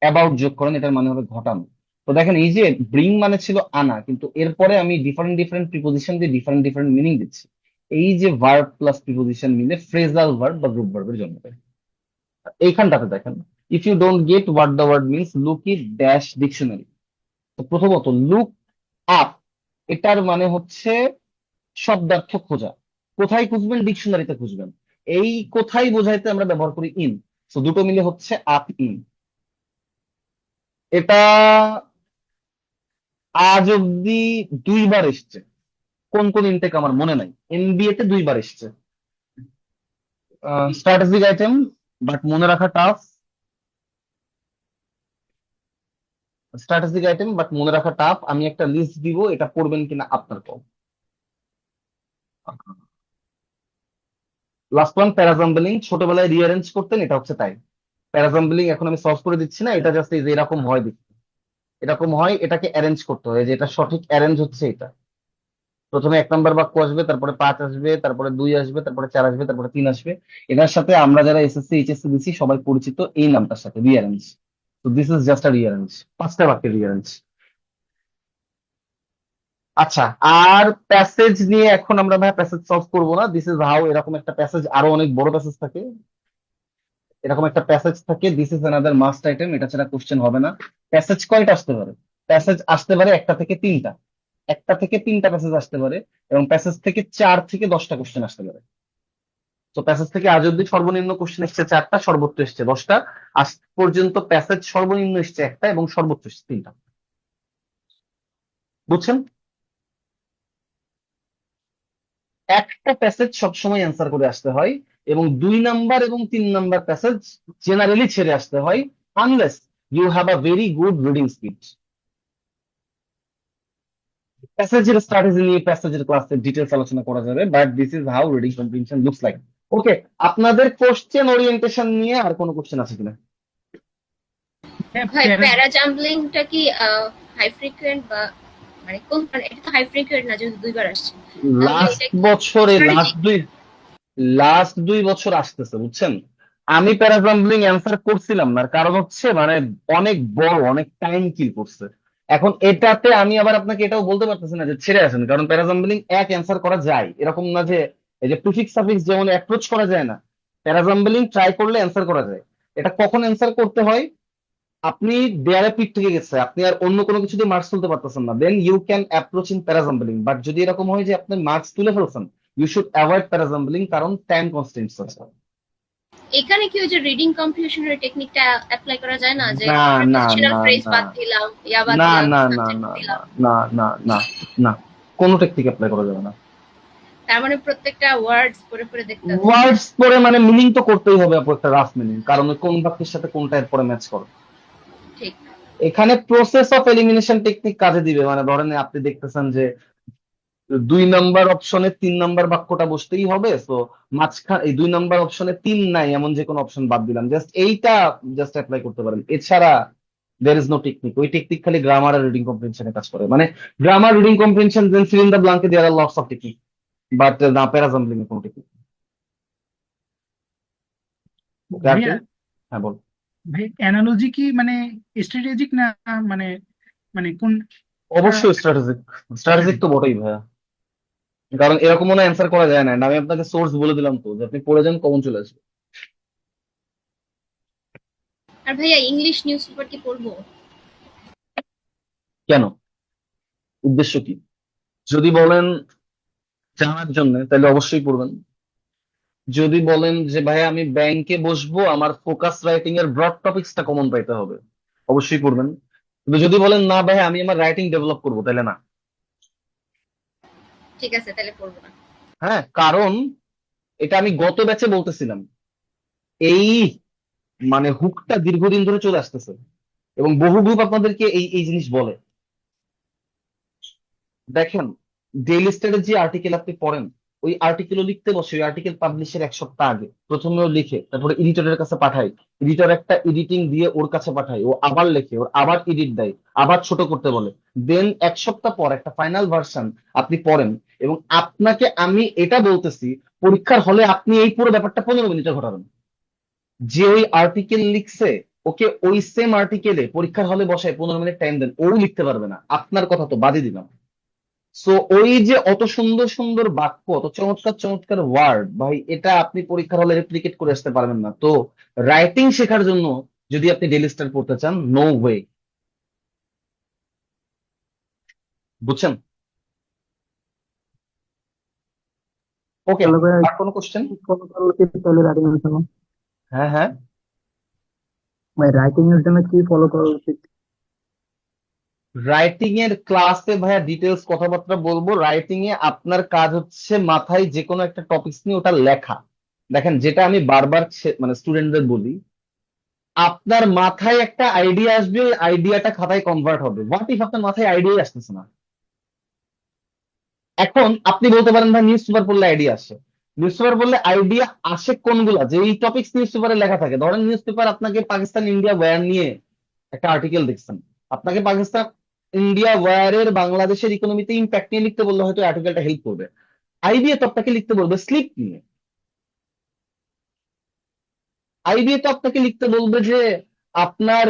অ্যাবাউট যোগ করেন, এটার মানে হবে ঘটানো। তো দেখেন এই যে ব্রিং মানে ছিল আনা, কিন্তু এরপরে আমি ডিফারেন্ট ডিফারেন্ট প্রিপোজিশন দিয়ে ডিফারেন্ট ডিফারেন্ট মিনিং দিচ্ছি। এই যে ভার্ব প্লাস প্রিপোজিশন মিলে ফ্রেজাল ভার্ব বা গ্রুপ ভার্বের জন্ম দেয়। এইখানটাতে দেখেন, if you don't get what the word means, look it dash dictionary. তো প্রথমত লুক আপ, এটার মানে হচ্ছে শব্দার্থ খোঁজা। কোথায় খুঁজবেন? ডিকশনারিতে খুঁজবেন। এই কোথায় বোঝাইতে আমরা ব্যবহার করি ইন। তো দুটো মিলে হচ্ছে আপ ইন। এটা আজ অব্দি দুইবার এসছে। কোন কোন ইনটেক আমার মনে নাই, এমবিএ তে দুইবার এসছে। স্ট্র্যাটেজিক আইটেম, বাট মনে রাখা টাফ। স্ট্র্যাটেজিক আইটেম বাট মনে রাখা টাফ। আমি একটা লিস্ট দিব, এটা পড়বেন কিনা আপনার কল। লাস্ট ওয়ান প্যারাজাম্বলিং, ছোটবেলায় রিঅ্যারেঞ্জ করতেন, এটা হচ্ছে তাই। প্যারাজাম্বলিং এখন আমি সলভ করে দিচ্ছি না, এটা জাস্ট এই যে এরকম হয় দেখি, এরকম হয়, এটাকে অ্যারেঞ্জ করতে হয়, যে এটা সঠিক অ্যারেঞ্জ হচ্ছে এটা। প্রথমে 1 নম্বর বাক্য আসবে, তারপরে 5 আসবে, তারপরে 2 আসবে, তারপরে 4 আসবে, তারপরে 3 আসবে। এটার সাথে আমরা যারা এসএসসি এইচএসসি দিচ্ছি সবাই পরিচিত এই নামটার সাথে, রিঅ্যারেঞ্জ। তো this is just a rearrange, 5টা বাক্যের রিঅ্যারেঞ্জ। আচ্ছা, আর প্যাসেজ নিয়ে এখন আমরা ভাই প্যাসেজ সলভ করবো না। দিস ইজ হাউ, এরকম একটা প্যাসেজ, আরো অনেক বড় প্যাসেজ থাকে, এরকম একটা প্যাসেজ থাকে। This is another must item, এটা ছাড়া কোশ্চেন হবে না। প্যাসেজ কয়টা আসতে পারে? প্যাসেজ আসতে পারে একটা থেকে তিনটা, একটা থেকে তিনটা প্যাসেজ আসতে পারে, এবং প্যাসেজ থেকে 4 থেকে 10টা কোশ্চেন আসতে পারে। তো প্যাসেজ থেকে আজ অব্দি সর্বনিম্ন কোশ্চেন এসছে 4টা, সর্বোচ্চ এসছে 10টা। আজ পর্যন্ত প্যাসেজ সর্বনিম্ন এসছে একটা এবং সর্বোচ্চ এসছে 3টা। বুঝছেন? একটা প্যাসেজ সবসময় অ্যান্সার করে আসতে হয়, এবং 2 নাম্বার এবং 3 নাম্বার প্যাসেজ জেনারেলি ছেড়ে আসতে হয়, unless you have a very good reading speed. প্যাসেজের স্ট্র্যাটেজি নিয়ে প্যাসেজের ক্লাসে ডিটেলস আলোচনা করা যাবে, but this is how reading comprehension looks like. Okay, আপনাদের কোশ্চেন ওরিয়েন্টেশন নিয়ে আর কোনো কোশ্চেন আছে কিনা? হ্যাঁ, ভাই প্যারাজাম্বলিংটা কি হাই ফ্রিকোয়েন্ট বা মানে কোন, মানে এটা তো হাই ফ্রিকোয়েন্ট না যেহেতু দুইবার আসছে, তাহলে লাস্ট এটা কি বছরে স্ট্র্যাটেজি? লাস্ট 2 বছর আসতেছে, বুঝছেন? আমি প্যারাজাম্বলিং অ্যান্সার করছিলাম না, কারণ হচ্ছে মানে অনেক বড়, অনেক টাইম কিল করছে। এখন এটাতে আমি আবার আপনাকে এটাও বলতে পারতেছি না যে ছেড়ে আসেন, কারণ প্যারাজাম্বলিং এক অ্যান্সার করা যায়, এরকম না যে এই যে প্রিফিক্স সাফিক্স যেমন অ্যাপ্রোচ করা যায় না, প্যারাজাম্বলিং ট্রাই করলে অ্যান্সার করা যায়। এটা কখন অ্যান্সার করতে হয়? আপনি দেয়ালে পিঠ থেকে গেছে, আপনি আর অন্য কোনো কিছু দিয়ে মার্কস তুলতে পারতেছেন না, then you can approach in parajumbling. But যদি এরকম হয় যে আপনি মার্কস তুলে ফেলছেন, ইউ শুড অ্যাভয়েড প্যারাজাম্বলিং, কারণ টাইম কনস্ট্রেন্টস আছে। এখানে কি ওই যে রিডিং কম্প্রিহেনশনের টেকনিকটা অ্যাপ্লাই করা যায় না, যে না না প্রিপোজিশনাল না ফ্রেজ না বাদ দিলাম, ইয়া বাদ না দিলাম, না না সাবজেক্ট না দিলাম? না না না না, কোনো টেকনিক অ্যাপ্লাই করা যাবে না। তার মানে প্রত্যেকটা ওয়ার্ডস পড়ে পড়ে দেখতে হবে। ওয়ার্ডস পরে মানে মিনিং তো করতেই হবে আপু, একটা রাফ মিনিং, কারণ ওই কোন বাক্যের সাথে কোনটা এরপরে ম্যাচ করে। ঠিক। এখানে প্রসেস অফ এলিমিনেশন টেকনিক কাজে দিবে, মানে ধরেন আপনি দেখতেছেন যে 2 নাম্বার অপশনে 3 নাম্বার বাক্যটা বসতেই হবে, তো মাঝখানে এই 2 নাম্বার অপশনে 3 নাই এমন যে কোনো অপশন বাদ দিলাম, জাস্ট এইটা জাস্ট অ্যাপ্লাই করতে পারেন। এছাড়া দের ইজ নো টেকনিক। ওই টেকনিক খালি গ্রামার আর রিডিং কম্প্রিহেনশনে কাজ করে, মানে grammar, reading comprehension, then fill in the ব্ল্যাঙ্কে there are lots of technique, but না প্যারাজাম্বলিং এর কোনো টেকনিক। ওকে, আর ভাইয়া কেউ? হ্যাঁ বল। ভাই অ্যানালজি কি মানে স্ট্র্যাটেজিক না, মানে মানে কোন অবশ্যই স্ট্র্যাটেজিক, স্ট্র্যাটেজিক তো বটেই ভাইয়া, কারণ এরকম মনে অ্যান্সার করা যায় না। And আমি আপনাকে সোর্স বলে দিলাম তো, যে আপনি পড়ে যান, কমন চলে আসবে। আর ভাইয়া ইংলিশ নিউজ পেপার কি পড়বো? কেন? উদ্দেশ্য কি? যদি বলেন জানার জন্য, তাহলে অবশ্যই পড়বেন। যদি বলেন যে ভাই আমি ব্যাংকে বসবো, আমার ফোকাস রাইটিং এর ব্রড টপিকসটা কমন পাইতে হবে, অবশ্যই পড়বেন। কিন্তু যদি বলেন না ভাই আমি আমার রাইটিং ডেভেলপ করবো, তাহলে না। ঠিক আছে, তাহলে পড়বো না। হ্যাঁ, কারণ এটা আমি গত ব্যাচে বলতেছিলাম, এই মানে হুকটা দীর্ঘদিন ধরে চলে আসতেছে, এবং বহু গ্রুপ আপনাদেরকে এই এই জিনিস বলে। দেখেন, ডেইলি স্টাডি যে আর্টিকেল আপনি পড়েন, ওই আর্টিকেলও লিখতে বসে ওই আর্টিকেল পাবলিশের 1 সপ্তাহ আগে প্রথমে ও লিখে, তারপরে এডিটরের কাছে পাঠায়, এডিটর একটা এডিটিং দিয়ে ওর কাছে পাঠায়, ও আবার লেখে, ওর আবার এডিট দেয়, আবার ছোট করতে বলে, দেন 1 সপ্তাহ পর একটা ফাইনাল ভার্সন আপনি পড়েন। এবং আপনাকে আমি এটা বলতেছি, পরীক্ষার হলে আপনি এই পুরো ব্যাপারটা 15 মিনিটে ঘটাবেন। যে ওই আর্টিকেল লিখছে, ওকে ওই সেম আর্টিকেলে পরীক্ষার হলে বসায় 15 মিনিট টাইম দেন, ও লিখতে পারবে না, আপনার কথা তো বাদই দিলাম। সো ওই যে অত সুন্দর সুন্দর বাক্য, অত চমৎকার চমৎকার ওয়ার্ড, ভাই এটা আপনি পরীক্ষার হলে রেপ্লিকেট করে আসতে পারবেন না। তো রাইটিং শেখার জন্য যদি আপনি ডেইলি স্টার পড়তে চান, নো ওয়ে। বুঝছেন? ওকে, তাহলে ভাই আর কোনো কোশ্চেন? ফলো করলে কি তাহলে রাইটিং এর জন্য, হ্যাঁ হ্যাঁ, ভাই রাইটিং এর জন্য কি ফলো করা উচিত? রাইটিং এর ক্লাসে ভাইয়া ডিটেলস কথাবার্তা বলবো। রাইটিং এ আপনার কাজ হচ্ছে মাথায় যে কোনো একটা টপিকস নিয়ে ওটা লেখা। দেখেন, যেটা আমি বারবার মানে স্টুডেন্টদের বলি, আপনার মাথায় একটা আইডিয়া আসবে, ওই আইডিয়াটা খাতায় কনভার্ট হবে। হোয়াট ইফ আপনার মাথায় আইডিয়া আসতেছে না? এখন আপনি বলতে পারেন ভাই নিউজ পেপার পড়লে আইডিয়া আসে। নিউজ পেপার পড়লে আইডিয়া আসে কোনগুলা, যে এই টপিকস নিউজ পেপারে লেখা থাকে। ধরেন নিউজ পেপার আপনাকে পাকিস্তান ইন্ডিয়া ওয়ার নিয়ে একটা আর্টিকেল দেখছেন, আপনাকে পাকিস্তান ইন্ডিয়া ওয়ারের বাংলাদেশের ইকোনমিতে ইম্প্যাক্ট নিয়ে লিখতে বললে হয়তো আর্টিকেলটা হেল্প করবে। আইডিয়া তো আপনাকে লিখতে বলবে স্লিপ নিয়ে, আইডিয়া তো আপনাকে লিখতে বলবে যে আপনার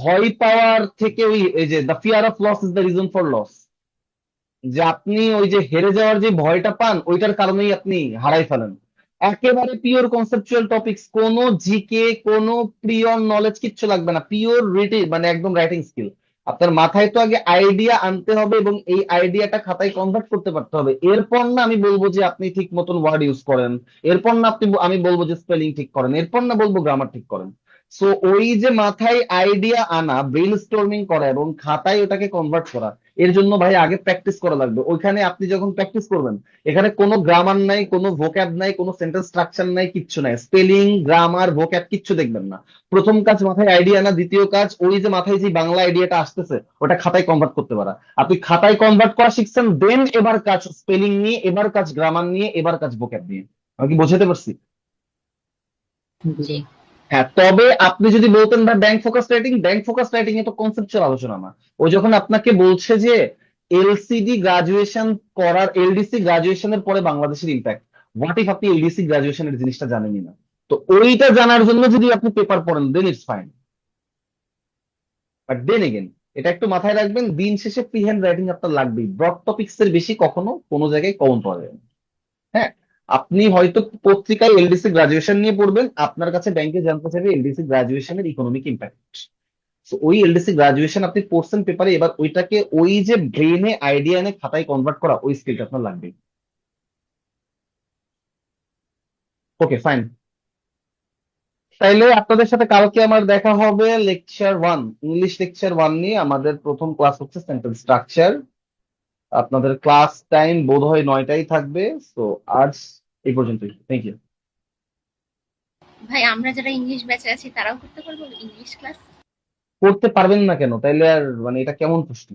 ভয় পাওয়ার থেকে, ওই এই যে the fear of loss is the reason for loss, যে আপনি ওই যে হেরে যাওয়ার যে ভয়টা পান, ওইটার কারণেই আপনি হারাই ফেলেন। একেবারে পিওর কনসেপচুয়াল টপিকস, কোনো জিকে, কোনো প্রিয়র নলেজ কিচ্ছু লাগবে না, পিওর রিডিং, মানে একদম রাইটিং স্কিল। আপনার মাথায় তো আগে আইডিয়া আনতে হবে, এবং এই আইডিয়াটা খাতায় কনভার্ট করতে পারতে হবে। এরপর না আমি বলবো যে আপনি ঠিক মতন ওয়ার্ড ইউজ করেন, এরপর না আমি বলবো যে স্পেলিং ঠিক করেন, এরপর না বলবো গ্রামার ঠিক করেন। সো ওই যে মাথায় আইডিয়া আনা, ব্রেন স্টর্মিং করা এবং খাতায় ওটাকে কনভার্ট করা, এর জন্য ভাই আগে প্র্যাকটিস করা লাগবে। ওইখানে আপনি যখন প্র্যাকটিস করবেন, এখানে কোনো গ্রামার নাই, কোনো ভোক্যাব নাই, কোনো সেন্টেন্স স্ট্রাকচার নাই, কিচ্ছু নাই, স্পেলিং, গ্রামার, ভোক্যাব কিচ্ছু দেখবেন না। প্রথম কাজ মাথায় আইডিয়া আনা, দ্বিতীয় কাজ ওই যে মাথায় যে বাংলা আইডিয়াটা আসতেছে ওটা খাতায় কনভার্ট করতে পারা। আপনি খাতায় কনভার্ট করা শিখছেন, দেন এবার কাজ স্পেলিং নিয়ে, এবার কাজ গ্রামার নিয়ে, এবার কাজ ভোক্যাব নিয়ে। আমি কি বোঝাতে পারছি? জি। হ্যাঁ, তবে আপনি যদি বলতেন ভাই bank focus writing, bank focus writing এ তো কনসেপচুয়াল আলোচনা না। ও যখন আপনাকে বলছে যে এলসিডি গ্রাজুয়েশন করার, এলডিসি গ্রাজুয়েশনের পরে বাংলাদেশের ইম্প্যাক্ট, হোয়াট ইফ আপনি এলডিসি গ্রাজুয়েশনের জিনিসটা জানেনই না? তো ওইটা জানার জন্য যদি আপনি পেপার পড়েন, then it's fine. But then again, এটা একটু মাথায় রাখবেন, দিন শেষে ফ্রি হ্যান্ড রাইটিং আপনার লাগবেই, ব্রড টপিক্স এর বেশি কখনো কোনো জায়গায় কমন পাওয়া যাবে না। হ্যাঁ, আপনি হয়তো পত্রিকায় এলডিসি গ্রাজুয়েশন নিয়ে পড়বেন, আপনার কাছে ব্যাংকে জানতে চাইবে এলডিসি গ্রাজুয়েশনের ইকোনমিক ইম্প্যাক্ট। ওই এলডিসি গ্রাজুয়েশন আপনি পড়ছেন পেপারে, এবার ওইটাকে ওই যে ব্রেনে আইডিয়া এনে খাতায় কনভার্ট করা, ওই স্কিলটা আপনার লাগবে। ওকে ফাইন, তাইলে আপনাদের সাথে কালকে আমার দেখা হবে লেকচার 1, ইংলিশ লেকচার 1 নিয়ে। আমাদের প্রথম ক্লাস হচ্ছে সেন্টেন্স স্ট্রাকচার। আপনাদের ক্লাস টাইম বোধ হয় 9টায় থাকবে। সো আজ এই পর্যন্তই, থ্যাংক ইউ। ভাই আমরা যারা ইংলিশ ব্যাচে আছি তারাও করতে পারবো ইংলিশ ক্লাস? করতে পারবেন না কেন? তাইলে আর মানে এটা কেমন প্রশ্ন?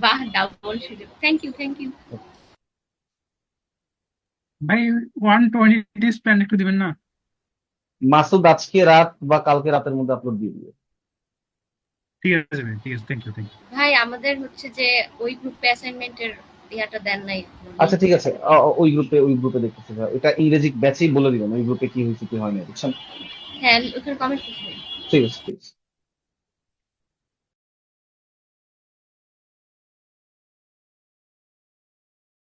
বাহ, ডাবল সুযোগ। Thank you, thank you. ভাই 120 প্ল্যান একটু দিবেন না? মাসুদ আজকে রাত বা কালকে রাতের মধ্যে আপলোড দিয়ে দিবে। ঠিক আছে ভাই, ঠিক আছে, থ্যাংক ইউ, থ্যাংক ইউ। ভাই আমাদের হচ্ছে যে ওই গ্রুপে অ্যাসাইনমেন্টের ইয়াটা দেন নাই। আচ্ছা ঠিক আছে, ওই গ্রুপে দেখতেছি ভাই। এটা ইংরেজি ব্যাচেই বলে দিবেন ওই গ্রুপে কি হয়েছে কি হয়নি, বুঝছেন? হ্যাঁ, ওখানে কমেন্ট করতে ঠিক আছে ঠিক আছে।